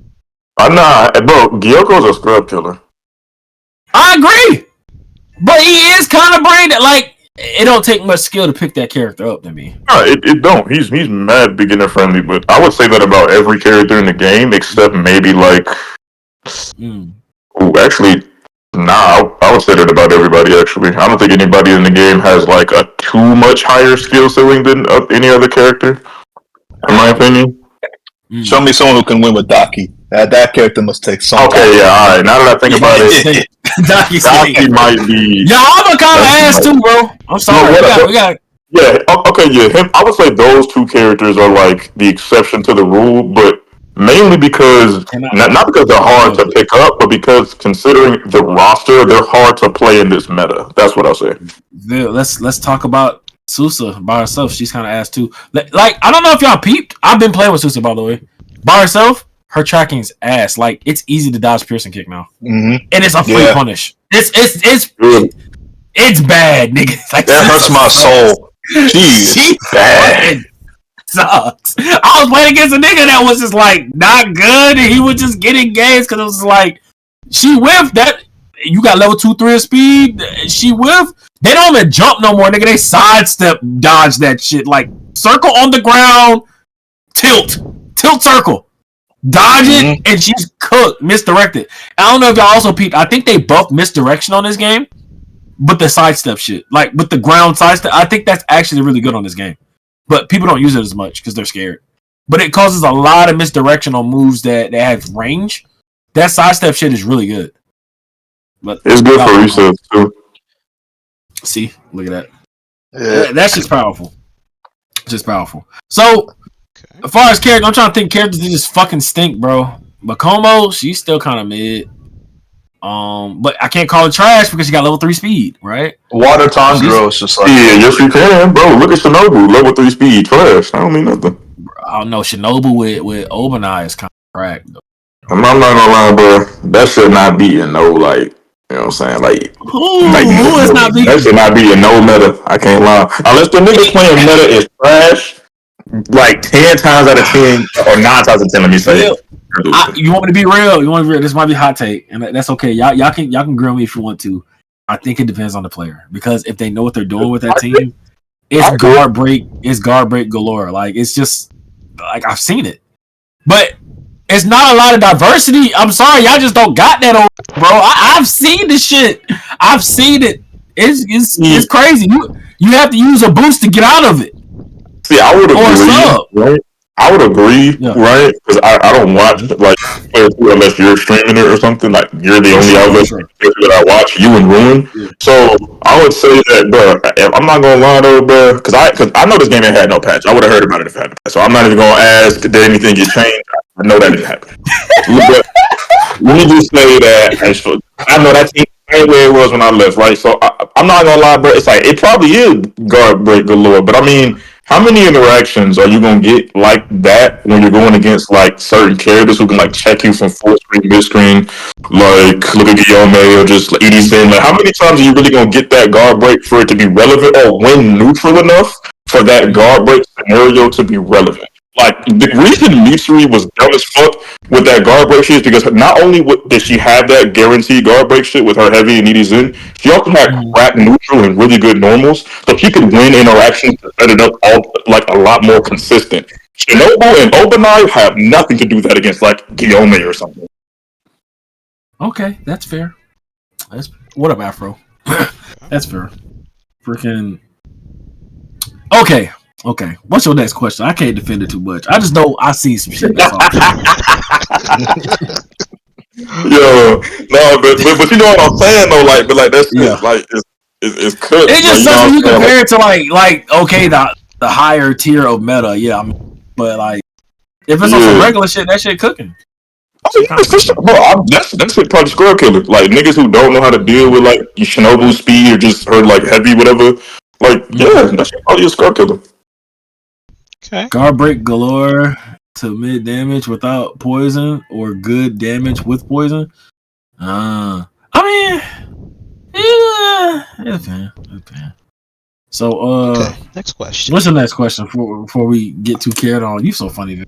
I'm not, bro. Gyoko's a scrub killer. I agree, but he is kind of brain that like it don't take much skill to pick that character up to me. No, it don't. He's mad beginner friendly, but I would say that about every character in the game except maybe like. Oh, actually, nah. I would say that about everybody. Actually, I don't think anybody in the game has like a too much higher skill ceiling than any other character. In my opinion. Show me someone who can win with Daki. That character must take some. Okay, yeah, all right. Now that I think about it, Daki might be. Yeah, I'm a kind of ass too, bro. I'm sorry. We got. Yeah. Okay. Yeah. Him. I would say those two characters are like the exception to the rule, but mainly because not because they're hard to pick up, but because considering the roster, they're hard to play in this meta. That's what I'll say. Let's talk about Sousa by herself. She's kind of ass too. Like I don't know if y'all peeped. I've been playing with Sousa by the way. By herself, her tracking's ass. Like it's easy to dodge piercing kick now, and it's a free punish. It's bad, nigga. Like, that hurts my soul. She bad. Sucks. I was playing against a nigga that was just like not good, and he was just getting games because it was like she whiffed that. You got level 2-3 of speed. She whiffed. They don't even jump no more, nigga. They sidestep, dodge that shit. Like circle on the ground, tilt circle, dodge it, and she's cooked, misdirected. I don't know if y'all also peeped. I think they buffed misdirection on this game, but the sidestep shit, like with the ground sidestep, I think that's actually really good on this game. But people don't use it as much because they're scared. But it causes a lot of misdirection on moves that have range. That sidestep shit is really good. But it's good for resets too. See, look at that. Yeah. That's just powerful. Just powerful. So, as far as characters, I'm trying to think characters that just fucking stink, bro. Makomo, she's still kind of mid. But I can't call it trash because she got level 3 speed, right? Water Tanjiro is just like yes you can, bro. Look at Shinobu, level 3 speed, trash. I don't mean nothing. I don't know. Shinobu with Obanai is kind of cracked. I'm not gonna lie, bro. That should not be in no like. You know what I'm saying? Like, who is not beating? That should not be in no meta. I can't lie. Unless the nigga playing meta is trash, like 10 times out of 10, or 9 times out of 10, let me say. You want me to be real? You want to be real? This might be hot take, and that's okay. Y'all can grill me if you want to. I think it depends on the player because if they know what they're doing with that team, it's guard break galore. Like it's just like I've seen it, but. It's not a lot of diversity. I'm sorry, y'all just don't got that, bro. I've seen the shit. I've seen it. It's crazy. You have to use a boost to get out of it. See, I would agree. Right? I would agree, right? Because I don't watch like unless you're streaming it or something. Like you're the only outlet that I watch. You and Ruin. Yeah. So I would say that, bro. I'm not gonna lie though, bro. Because I know this game ain't had no patch. I would have heard about it if it had a patch. So I'm not even gonna ask did anything get changed. I know that didn't happen. But let me just say that I know that team ain't where it was when I left, right? So I'm not gonna lie, bro. It's like it probably is guard break galore, but I mean. How many interactions are you gonna get like that when you're going against like certain characters who can like check you from full screen, mid screen, like look at Guillaume or just like EDC? Like how many times are you really gonna get that guard break for it to be relevant or win neutral enough for that guard break scenario to be relevant? Like the reason Mitsuri was dumb as fuck with that guard break shit is because not only did she have that guaranteed guard break shit with her heavy and ED Zen, she also had crack neutral and really good normals, so she could win interactions to set it up all like a lot more consistent. Shinobu and Obanai have nothing to do with that against like Guillaume or something. Okay, that's fair. What up, Afro? That's fair. Freaking. Okay, what's your next question? I can't defend it too much. I just know I see some shit. That's all. Yo, no, but you know what I'm saying though, like, but like that's like it's cooked. It just sucks when you compare it to like okay the higher tier of meta, but like if it's on some regular shit, that shit cooking. Bro, that's shit probably square killer. Like niggas who don't know how to deal with like Shinobu speed or just heard like heavy whatever. Like that shit probably a square killer. Okay. Guard break galore to mid damage without poison or good damage with poison. I mean, okay. So, next question. What's the next question before we get too carried on? You so funny, dude.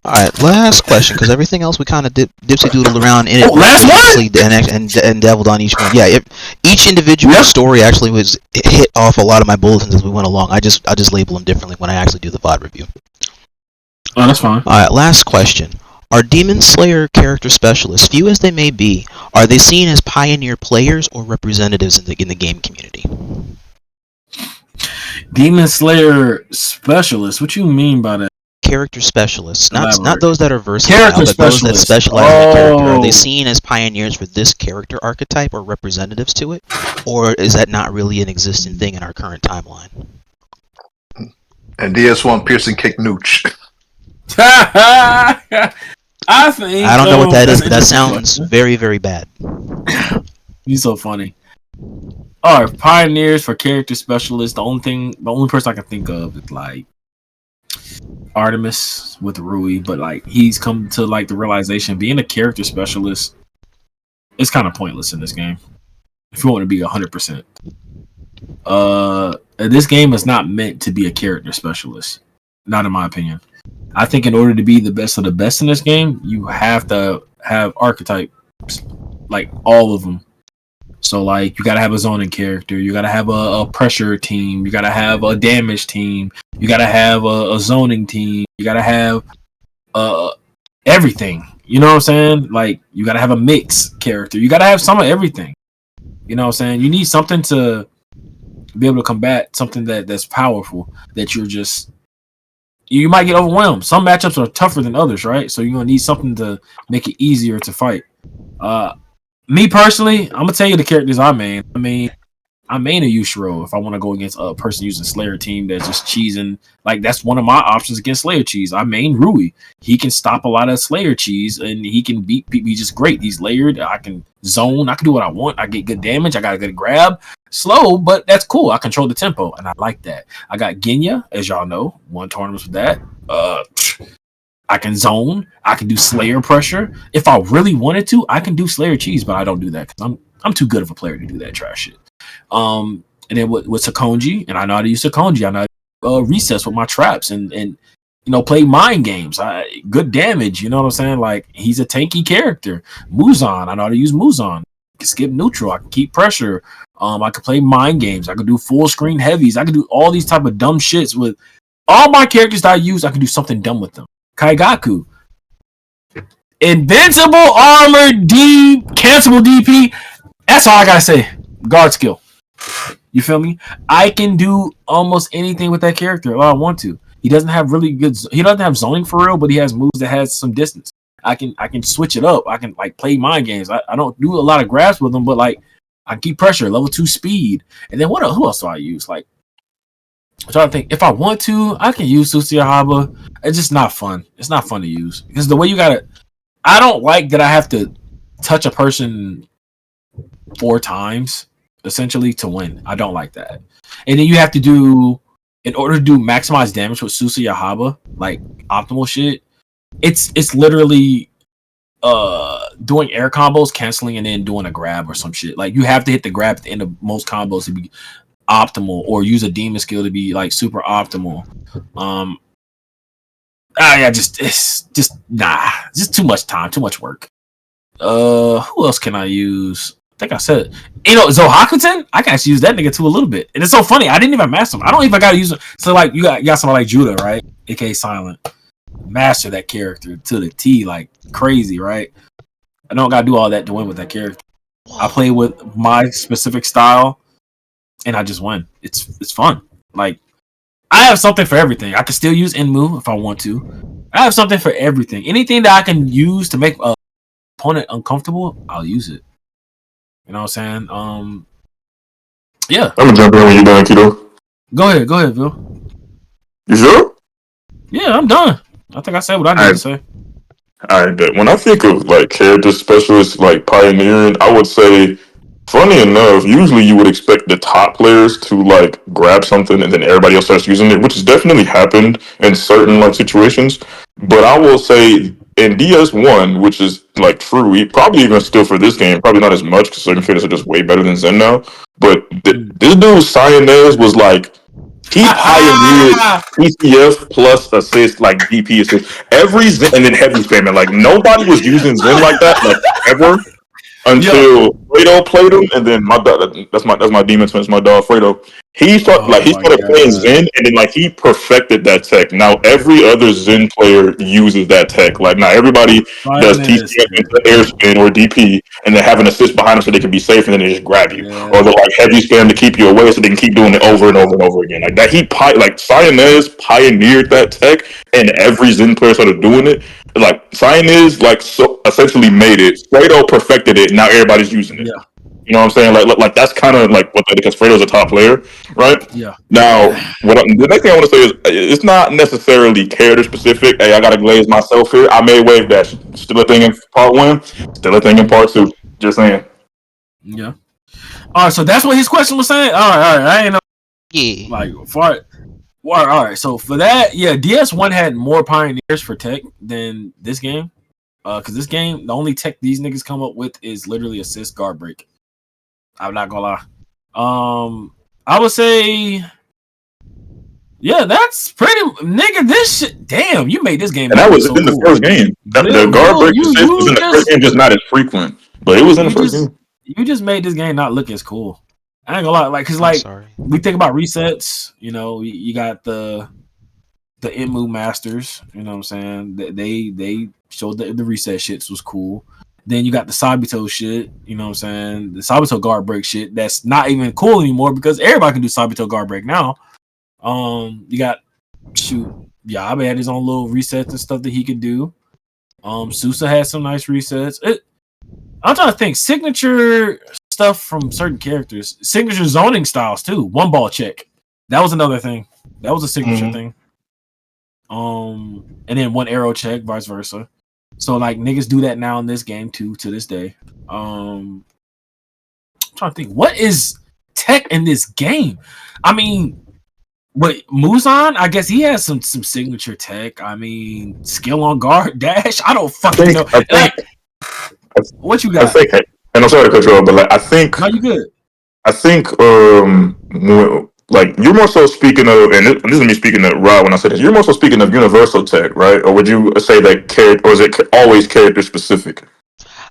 All right, last question, because everything else we kind of dipsy doodled around in it. Last one? And deviled on each one. Yeah, each individual story actually was hit off a lot of my bulletins as we went along. I just label them differently when I actually do the VOD review. Oh, that's fine. All right, last question. Are Demon Slayer character specialists, few as they may be, are they seen as pioneer players or representatives in the game community? Demon Slayer specialists? What you mean by that? Character specialists, not Elaborate. those that are versatile, Character but those that specialists. specialize in a character. Are they Oh. seen as pioneers for this character archetype or representatives to it? Or is that not really an existing thing in our current timeline? And DS1 piercing kick nooch. I think I don't know what that is, but that that's sounds very, very bad. He's so funny. Alright, pioneers for character specialists. The only person I can think of is like Artemis with Rui, but like he's come to like the realization being a character specialist is kind of pointless in this game. If you want to be 100%, this game is not meant to be a character specialist. Not in my opinion. I think in order to be the best of the best in this game, you have to have archetypes, like all of them. So like you gotta have a zoning character, you gotta have a pressure team, you gotta have a damage team, you gotta have a zoning team, you gotta have everything. You know what I'm saying? Like you gotta have a mix character, you gotta have some of everything. You know what I'm saying? You need something to be able to combat something that's powerful, that you might get overwhelmed. Some matchups are tougher than others, right? So you're gonna need something to make it easier to fight. Me personally, I'm gonna tell you the characters I main. I main a Yushiro if I want to go against a person using Slayer team that's just cheesing. Like that's one of my options against Slayer cheese. I main Rui. He can stop a lot of Slayer cheese and he can beat people. He's just great. He's layered. I can zone. I can do what I want. I get good damage. I got a good grab. Slow, but that's cool. I control the tempo and I like that. I got Genya, as y'all know, won tournaments with that. I can zone. I can do Slayer pressure. If I really wanted to, I can do Slayer cheese, but I don't do that because I'm too good of a player to do that trash shit. And then with Sakonji, and I know how to use Sakonji. I know how to recess with my traps and play mind games. Good damage. You know what I'm saying? Like he's a tanky character. Muzan, I know how to use Muzan. I can skip neutral. I can keep pressure. I can play mind games. I can do full screen heavies. I can do all these type of dumb shits with all my characters that I use. I can do something dumb with them. Kaigaku, invincible armor, cancelable DP. That's all I gotta say. Guard skill. You feel me? I can do almost anything with that character if I want to. He doesn't have he doesn't have zoning for real, but he has moves that has some distance. I can switch it up. I can like play mind games. I don't do a lot of grabs with him, but like I can keep pressure, level 2 speed. And then who else do I use? Like I'm trying to think. If I want to, I can use Tsuchiya. It's just not fun. It's not fun to use because the way you gotta. I don't like that I have to touch a person 4 times essentially to win. I don't like that. And then you have to do in order to do maximize damage with Tsuchiya, like optimal shit. It's literally doing air combos, canceling, and then doing a grab or some shit. Like you have to hit the grab at the end of most combos to be optimal, or use a demon skill to be like super optimal. Just too much time, too much work. Who else can I use? I think I said Zohakuten. I can actually use that nigga too a little bit, and it's so funny. I didn't even master him. I don't even gotta use him. So like you got somebody like Judah, right? AKA Silent. Master that character to the T, like crazy, right? I don't gotta do all that to win with that character. I play with my specific style. And I just win. It's fun. Like I have something for everything. I can still use Enmu if I want to. I have something for everything. Anything that I can use to make a opponent uncomfortable, I'll use it. You know what I'm saying? Yeah. I'm gonna jump in when you're done, Keto. Go ahead, Bill. You sure? Yeah, I'm done. I think I said what I need to say. Alright, but when I think of like character specialists like pioneering, I would say funny enough, usually you would expect the top players to like grab something and then everybody else starts using it, which has definitely happened in certain like situations. But I will say in DS1, which is like true, probably even still for this game, probably not as much because certain characters are just way better than Zen now. But this dude Cyanez was like He pioneered PCF plus assist, like DP assist. Every Zen, and then heavy spamming. Like nobody was using Zen like that, like ever. Until Fredo played him, and then my dog, that's my demon twins, my dog Fredo. He started playing Zen, and then like he perfected that tech. Now every other Zen player uses that tech. Like now everybody does TCF into air spin or DP, and then have an assist behind them so they can be safe, and then they just grab you, or they're like heavy spam to keep you away, so they can keep doing it over and over and over again. Like that, Cyanez pioneered that tech, and every Zen player started doing it. Like Cyanez, like so essentially made it. Fredo perfected it. Now everybody's using it. Yeah. You know what I'm saying? Like that's kind of like what because Fredo's a top player, right? Yeah. Now, the next thing I want to say is it's not necessarily character specific. Hey, I gotta glaze myself here. I made wave dash. Still a thing in part 1. Still a thing in part 2. Just saying. Yeah. All right. So that's what his question was saying. All right. I ain't know. Yeah. Like far. Well, all right. So for that, yeah, DS1 had more pioneers for tech than this game. Because this game, the only tech these niggas come up with is literally assist guard break. I'm not gonna lie. I would say, yeah, that's pretty nigga. This shit, damn, you made this game. And that was so in the first game. The guard break assist was in the first game, just not as frequent, but it was in the first game. You just made this game not look as cool. I ain't gonna lie, like, cause like we think about resets. You know, you got the Inmu Masters. You know what I'm saying? They showed that the reset shits was cool. Then you got the Sabito shit, you know what I'm saying? The Sabito guard break shit that's not even cool anymore because everybody can do Sabito guard break now. You got Yabe had his own little resets and stuff that he could do. Sousa had some nice resets. I'm trying to think signature stuff from certain characters, signature zoning styles too. One ball check, that was another thing. That was a signature thing. And then one arrow check, vice versa. So like niggas do that now in this game too, to this day. I'm trying to think, what is tech in this game? I mean, what Muzan? I guess he has some signature tech. I mean, skill on guard dash. I don't fucking know. What you got? I think, and I'm sorry to cut you off, but like I think. No, you good. I think like you're more so speaking of, and this is me speaking to Rob when I said this. You're more so speaking of universal tech, right? Or would you say that character, or is it always character specific?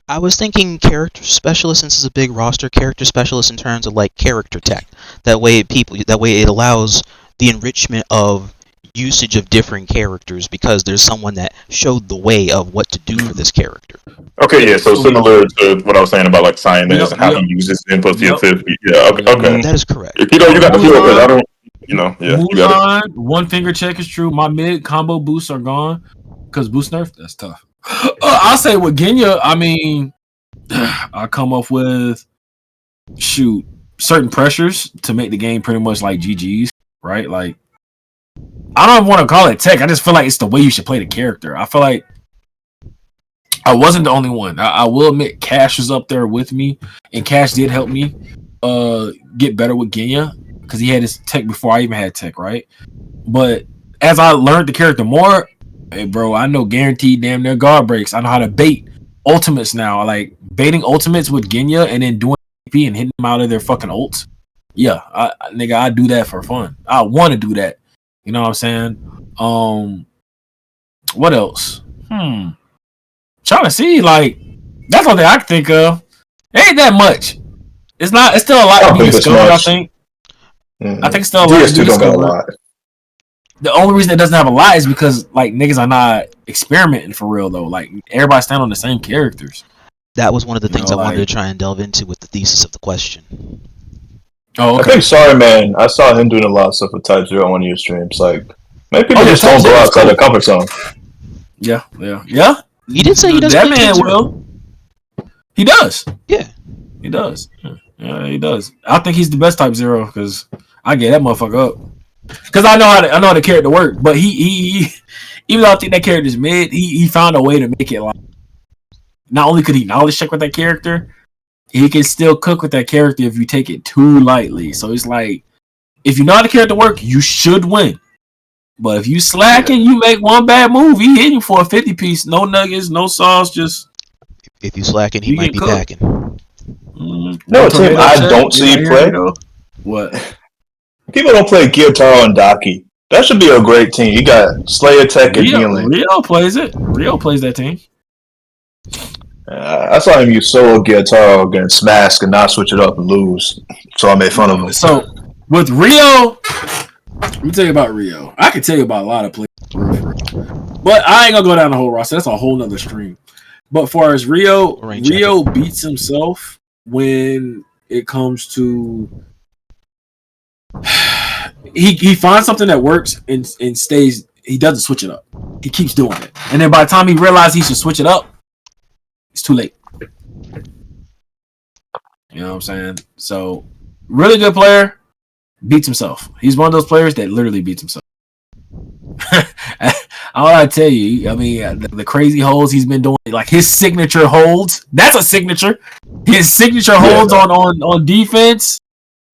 I was thinking character specialist, since it's a big roster. Character specialist in terms of like character tech. That way it allows the enrichment of usage of different characters because there's someone that showed the way of what to do for this character. Okay, yeah, so similar to what I was saying about like Cyanez and how he uses input to 50. Yeah, okay. That is correct. You got the feel of it. I don't, yeah. You got it. One finger check is true. My mid combo boosts are gone because boost nerf. That's tough. I'll say with Genya, I mean, I come up with certain pressures to make the game pretty much like GG's, right? Like, I don't want to call it tech. I just feel like it's the way you should play the character. I feel like I wasn't the only one. I will admit Cash was up there with me, and Cash did help me get better with Genya because he had his tech before I even had tech, right? But as I learned the character more, hey bro, I know guaranteed damn near guard breaks. I know how to bait ultimates now. Like baiting ultimates with Genya and then doing AP and hitting them out of their fucking ults. Yeah, I do that for fun. I want to do that. You know what I'm saying? What else? Trying to see, like, that's one thing I can think of. It ain't that much. It's still a lot to be discovered, I think. I think it's still a lot to be discovered. The only reason it doesn't have a lot is because, like, niggas are not experimenting for real, though. Like, everybody stand on the same characters. That was one of the things I wanted to try and delve into with the thesis of the question. Oh, okay. I think Sorry Man, I saw him doing a lot of stuff with Type-0 on one of your streams. Like, maybe people just don't go outside their comfort zone. Yeah. He did say he does. That man will. He does. Yeah. He does. Yeah, he does. I think he's the best Type-0 because I get that motherfucker up. Because I know how the character work. But he even though I think that character's mid, he found a way to make it like. Not only could he knowledge check with that character, he can still cook with that character if you take it too lightly. So it's like, if you know how the character work, you should win. But if you slacking, you make one bad move, he hit you for a 50 piece, no nuggets, no sauce, just. If you slacking, he might be packing. No, Tim, I don't see you play. What? people don't play Gyotaro and Daki. That should be a great team. You got Slayer, Tekken, and healing. Rio plays it. Rio plays that team. I saw him use solo Gyotaro against Masq and not switch it up and lose. So I made fun of him. So with Rio, let me tell you about Rio. I can tell you about a lot of players, but I ain't gonna go down the whole roster. That's a whole nother stream. But far as Rio beats himself when it comes to he finds something that works and stays. He doesn't switch it up. He keeps doing it, and then by the time he realizes he should switch it up, it's too late. You know what I'm saying? So, really good player, beats himself. He's one of those players that literally beats himself. All I tell you, I mean, the crazy holds he's been doing, like his signature holds. That's a signature. His signature holds on defense.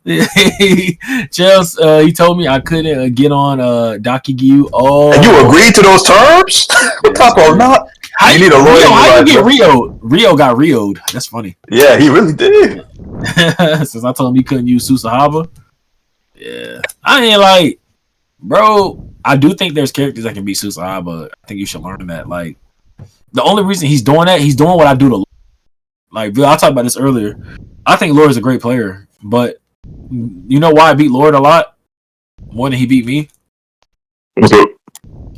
Chels, he told me I couldn't get on Daki Gyu. Oh, and you agreed to those terms? What type of not? You need a lawyer. How you get Rio? Rio got Rio'd. That's funny. Yeah, he really did. Since I told him he couldn't use Susahaba. Yeah, I ain't like, bro. I do think there's characters that can beat Susahaba. I think you should learn that. Like, the only reason he's doing that, he's doing what I do to. Like, I talked about this earlier. I think Lord is a great player, but you know why I beat Lord a lot more than he beat me? What's up?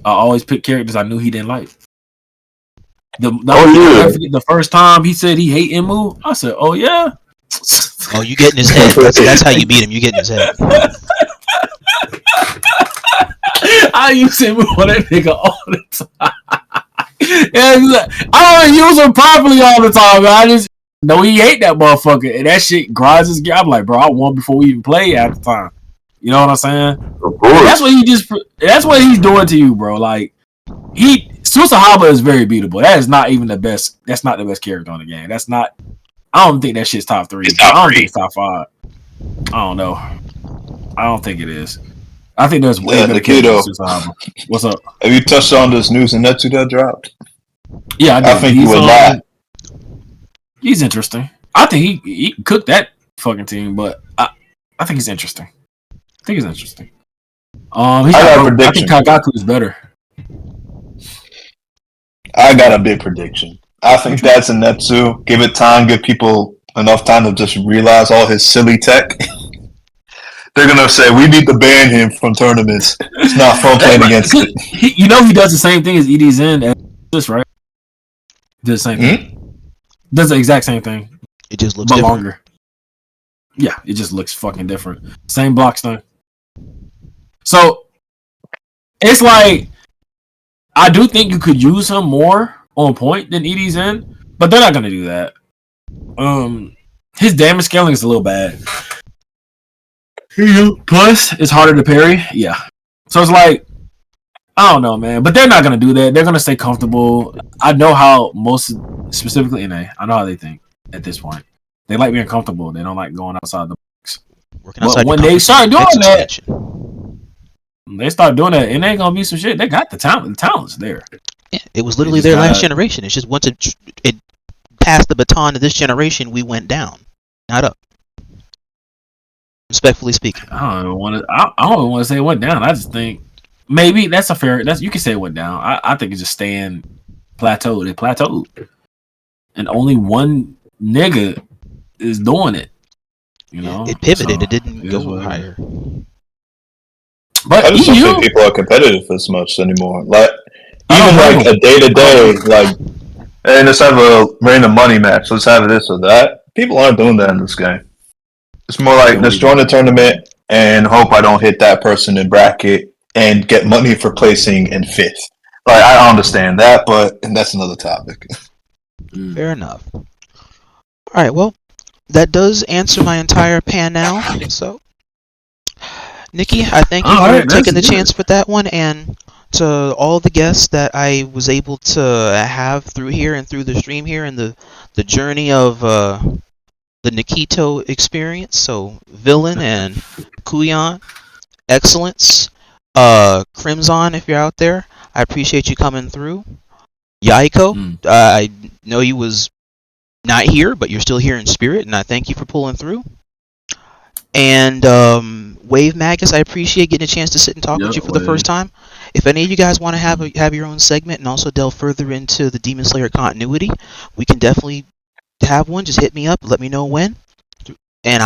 I always pick characters I knew he didn't like. The first time he said he hate Imu, I said, "Oh yeah." Oh, you get in his head. That's how you beat him. You get in his head. I use him on that nigga all the time. And I don't use him properly all the time, man. I just know he hate that motherfucker, and that shit grinds his gear. I'm like, bro, I won before we even played at the time. You know what I'm saying? That's what he's doing to you, bro. Like, Susahaba is very beatable. That is not even the best. That's not the best character on the game. That's not. I don't think that shit's top 3. I don't think it's top 5. I don't know. I don't think it is. I think there's way better characters than Susahaba. What's up? Have you touched on this news and Netsu that dropped? Yeah, I think you would lie. He's interesting. I think he cooked that fucking team, but I think he's interesting. I think he's interesting. I think Kagaku is better. I got a big prediction. I think that's a Netsu. Give it time. Give people enough time to just realize all his silly tech. They're gonna say we need to ban him from tournaments. It's not fun playing against it. He does the same thing as EDZ and this, right? Does the same thing. Does the exact same thing. It just looks different. Longer. Yeah, it just looks fucking different. Same block stun. So it's like I do think you could use him more on point than EDZ, but they're not gonna do that. His damage scaling is a little bad. Plus, it's harder to parry. Yeah. So it's like, I don't know, man. But they're not going to do that. They're going to stay comfortable. I know how specifically NA, I know how they think at this point. They like being comfortable. They don't like going outside the box. But when they start doing that, it ain't going to be some shit. They got the talent. The talent's there. Yeah, it was literally their last generation. It's just once it passed the baton to this generation, we went down, not up. Respectfully speaking, I don't want to say it went down. I just think maybe that's a fair. You can say it went down. I think it's just staying plateaued. It plateaued, and only one nigga is doing it. You know, it pivoted. It didn't go higher. But I just don't think people are competitive as much anymore. Like even like a day to day, like hey, let's have a random money match. Let's have this or that. People aren't doing that in this game. It's more like, let's join the tournament and hope I don't hit that person in bracket and get money for placing in 5th. Like, I understand that, but that's another topic. Fair enough. Alright, well, that does answer my entire panel. So, Nikki, I thank you for taking the chance with that one, and to all the guests that I was able to have through here and through the stream here and the journey of the Nikito experience. So Villain and Quyon, Excellence, Kyrmzon, if you're out there, I appreciate you coming through. Yahiko, I know you was not here, but you're still here in spirit, and I thank you for pulling through. And Wave Magus, I appreciate getting a chance to sit and talk with you for the first time. If any of you guys want to have your own segment and also delve further into the Demon Slayer continuity, we can definitely have one. Just hit me up, let me know when, and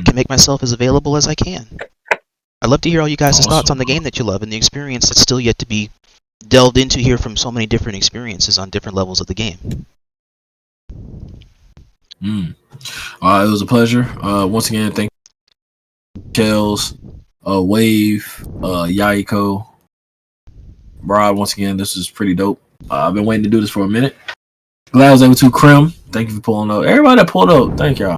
can make myself as available as I can. I'd love to hear all you guys' thoughts on the game that you love and the experience that's still yet to be delved into here from so many different experiences on different levels of the game. It was a pleasure. Once again, thank you, Kels, Wave, Yahiko, Rod. Once again, this is pretty dope. I've been waiting to do this for a minute. Glad I was able to. Krim, thank you for pulling up. Everybody that pulled up, thank y'all.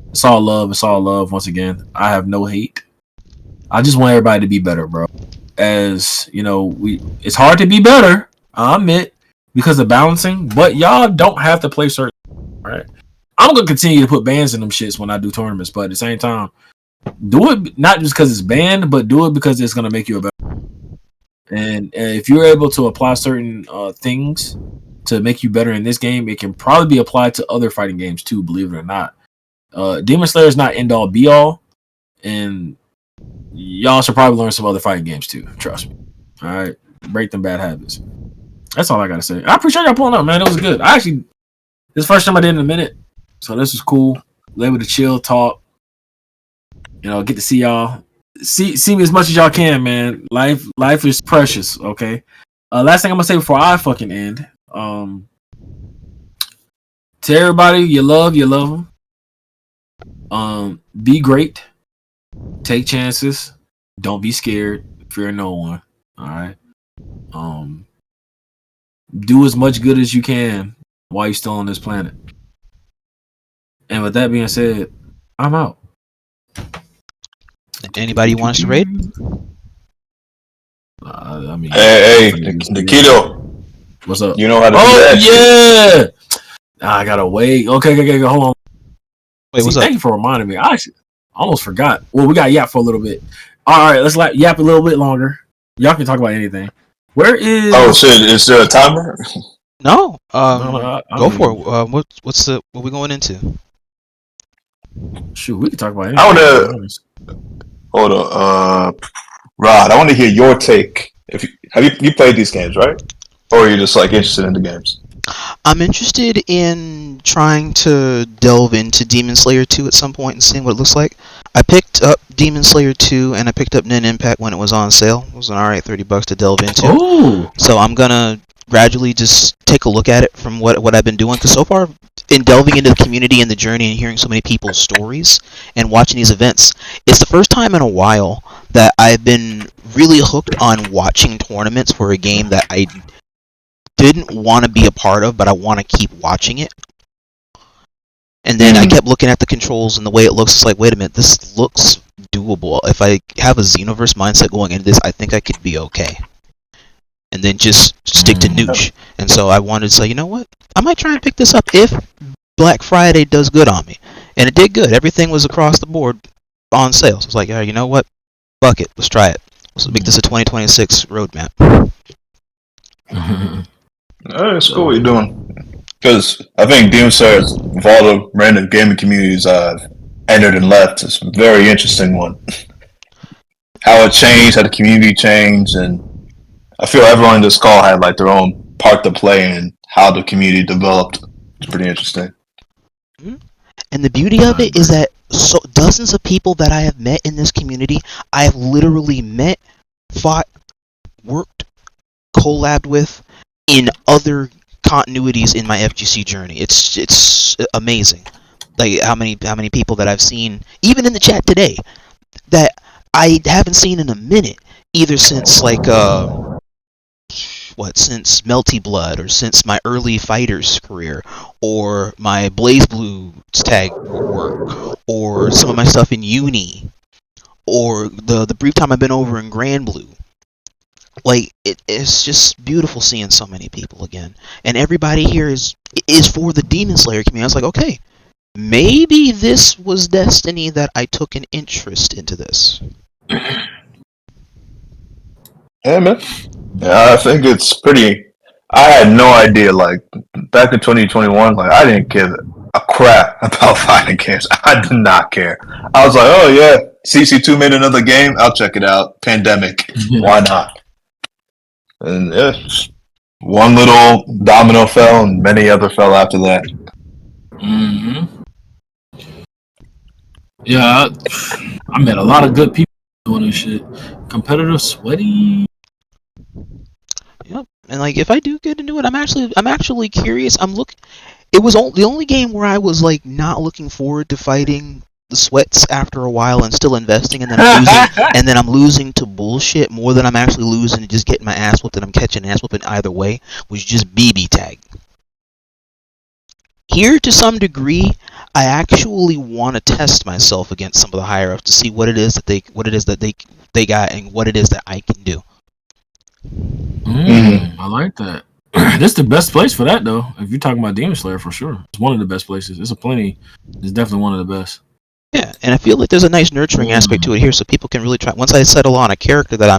It's all love. It's all love. Once again, I have no hate. I just want everybody to be better, bro. As you know, it's hard to be better. I admit, because of balancing, but y'all don't have to play certain. Right? I'm gonna continue to put bans in them shits when I do tournaments, but at the same time, do it not just because it's banned, but do it because it's gonna make you a better. And if you're able to apply certain things to make you better in this game, it can probably be applied to other fighting games too. Believe it or not, Demon Slayer is not end all be all, and y'all should probably learn some other fighting games too. Trust me. All right, break them bad habits. That's all I gotta say. I appreciate y'all pulling up, man. It was good. This is the first time I did in a minute, so this was cool. Able to chill, talk. You know, get to see y'all. See me as much as y'all can, man. Life is precious. Okay. Last thing I'm gonna say before I fucking end. To everybody you love them. Be great. Take chances. Don't be scared. Fear no one. All right. Do as much good as you can while you're still on this planet. And with that being said, I'm out. Anybody wants to raid? I mean, hey, Nikito. What's up? You know how to do that? Yeah. I gotta wait. Okay, hold on. Wait, what's up? Thank you for reminding me. I actually almost forgot. Well, we got yap for a little bit. All right, let's yap a little bit longer. Y'all can talk about anything. Where is? Oh shit! Is there a timer? No. Go for it. What we going into? Shoot, we can talk about anything. I wanna hold on. Rod, I want to hear your take. Have you played these games, right? Or are you just like interested in the games? I'm interested in trying to delve into Demon Slayer 2 at some point and seeing what it looks like. I picked up Demon Slayer 2 and I picked up Nin Impact when it was on sale. It was an alright $30 to delve into. Ooh. So I'm gonna gradually just take a look at it from what I've been doing, because so far in delving into the community and the journey and hearing so many people's stories and watching these events, it's the first time in a while that I've been really hooked on watching tournaments for a game that I didn't want to be a part of, but I want to keep watching it. And then I kept looking at the controls and the way it looks. It's like, wait a minute, this looks doable. If I have a Xenoverse mindset going into this, I think I could be okay. And then just stick to Noosh. And so I wanted to say, you know what? I might try and pick this up if Black Friday does good on me. And it did good. Everything was across the board on sale. So it's like, you know what? Fuck it. Let's try it. Let's make this a 2026 roadmap. It's cool what you're doing. Because I think Demon Slayer, of all the random gaming communities I've entered and left, is a very interesting one. How it changed, how the community changed, and I feel everyone in this call had like their own part to play in how the community developed. It's pretty interesting. And the beauty of it is that dozens of people that I have met in this community, I have literally met, fought, worked, collabed with in other continuities in my FGC journey. It's amazing, like how many people that I've seen, even in the chat today, that I haven't seen in a minute, either since like since Melty Blood, or since my early Fighters career, or my Blaze Blue tag work, or some of my stuff in uni, or the brief time I've been over in Grand Blue. Like, it's just beautiful seeing so many people again. And everybody here is for the Demon Slayer community. I was like, okay, maybe this was destiny that I took an interest into this. Yeah, man. Yeah, I think it's pretty. I had no idea. Like back in 2021, like I didn't give a crap about fighting games. I did not care. I was like, oh yeah, CC2 made another game. I'll check it out. Pandemic. Why not? And yeah, one little domino fell, and many other fell after that. Mm-hmm. Yeah, I met a lot of good people doing this shit. Competitive, sweaty. Yep. And like, if I do get into it, I'm actually curious. It was the only game where I was like not looking forward to fighting the sweats after a while and still investing, and then I'm losing to bullshit more than I'm actually losing to just getting my ass whooped, and I'm catching ass whooping either way. Was just BB tag. Here, to some degree, I actually want to test myself against some of the higher ups to see what it is that they got and what it is that I can do. I like that. This is the best place for that, though. If you're talking about Demon Slayer, for sure, it's one of the best places. It's definitely one of the best. Yeah, and I feel like there's a nice nurturing aspect to it here, so people can really try. Once I settle on a character that I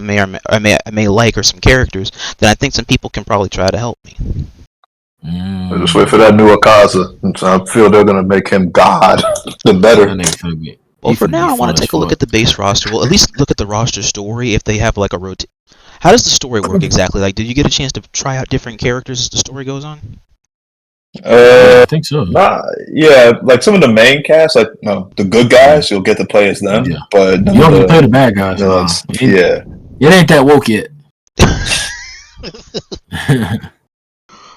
may like, or some characters, then I think some people can probably try to help me. Just wait for that new Akaza. I feel they're gonna make him God. The better. Well, for now, I want to take a look at the base roster. Well, at least look at the roster story if they have like a rotate. How does the story work exactly? Like, did you get a chance to try out different characters as the story goes on? I think so. Yeah, like some of the main cast, like the good guys, you'll get to play as them. Yeah. But you don't get to play the bad guys. Yeah, it ain't that woke yet.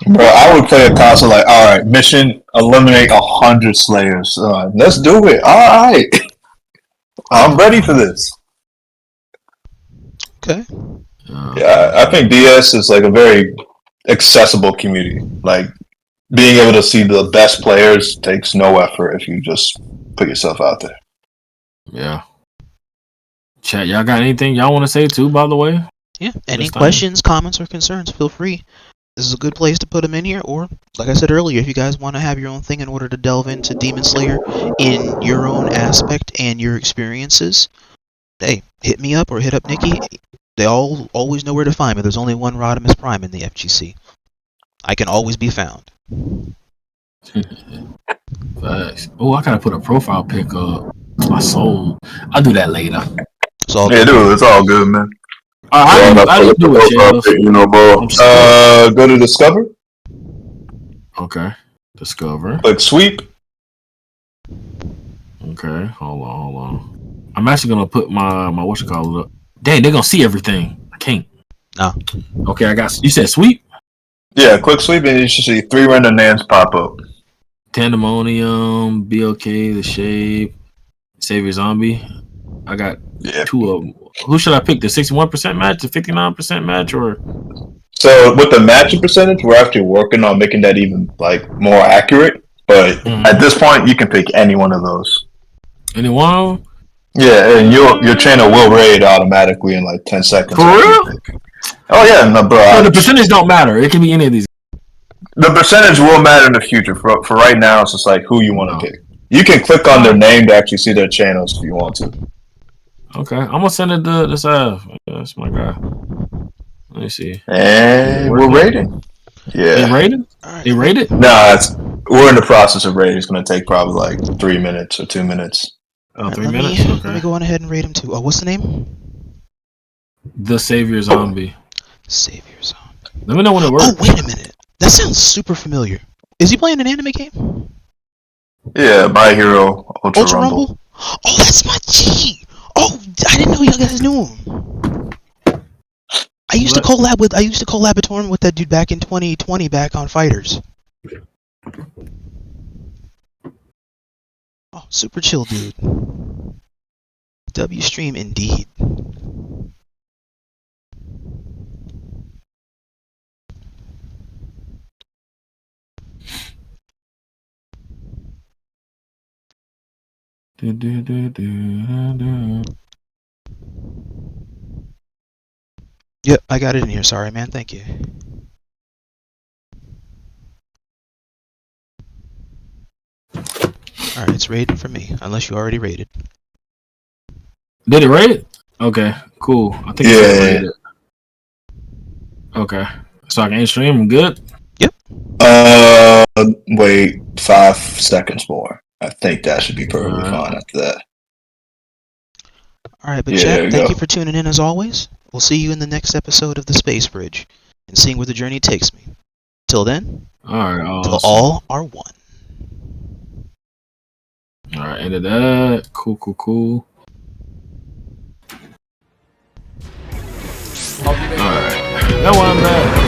Bro, I would play a console like, all right, mission: eliminate 100 Slayers. Let's do it. All right, I'm ready for this. Okay. Yeah, I think DS is like a very accessible community. Like, being able to see the best players takes no effort if you just put yourself out there. Yeah. Chat, y'all got anything y'all want to say too, by the way? Yeah. Any questions, comments, or concerns, feel free. This is a good place to put them in here, or, like I said earlier, if you guys want to have your own thing in order to delve into Demon Slayer in your own aspect and your experiences, hey, hit me up or hit up Nikki. They always know where to find me. There's only one Rodimus Prime in the FGC. I can always be found. Oh, I gotta put a profile pic up. My soul. I'll do that later. Yeah, dude, it's all good, man. I didn't do it, go to Discover. Okay. Discover. Click Sweep. Okay, hold on. I'm actually gonna put my whatchamacallit up. Dang, they're gonna see everything. I can't. No. Okay, I got. You said Sweep? Yeah, click Sweep and you should see 3 random names pop up. Tandemonium, BLK, The Shape, Savoir Zombie. I got 2 of them. Who should I pick? The 61% match, the 59% match, or? So with the matching percentage, we're actually working on making that even like more accurate. But at this point, you can pick any one of those. Any one of them? Yeah, and your channel will raid automatically in like 10 seconds. For real? Oh yeah, no, bro. So the percentage don't matter. It can be any of these. The percentage will matter in the future. For right now, it's just like who you want to pick. You can click on their name to actually see their channels if you want to. Okay, I'm gonna send it to this. That's my guy. Let me see. And we're rating. Yeah. They rated? They rated? Nah, we're in the process of rating. It's gonna take probably like 3 minutes or 2 minutes. Oh, 3 minutes. Okay. Let me go on ahead and rate him too. Oh, what's the name? The Savoir Zombie. Savoir Zombie. Let me know when it works. Oh, wait a minute. That sounds super familiar. Is he playing an anime game? Yeah, My Hero Ultra Rumble. Oh, that's my G. Oh, I didn't know you guys knew him. I used to collab a tournament with that dude back in 2020 back on Fighters. Oh, super chill dude. W stream indeed. Yep, I got it in here. Sorry, man. Thank you. Alright, it's rated for me, unless you already rated. Did it rate it? Okay, cool. I think it's rated. Okay. So I can stream, I'm good? Yep. Wait. 5 seconds more. I think that should be perfectly fine after that. All right, but Yeah, there chat, we thank go. you for tuning in as always. We'll see you in the next episode of The Space Bridge and seeing where the journey takes me. Till then, Alright, till awesome. all are one. Alright, ended that. Cool. Alright. That one I'm at.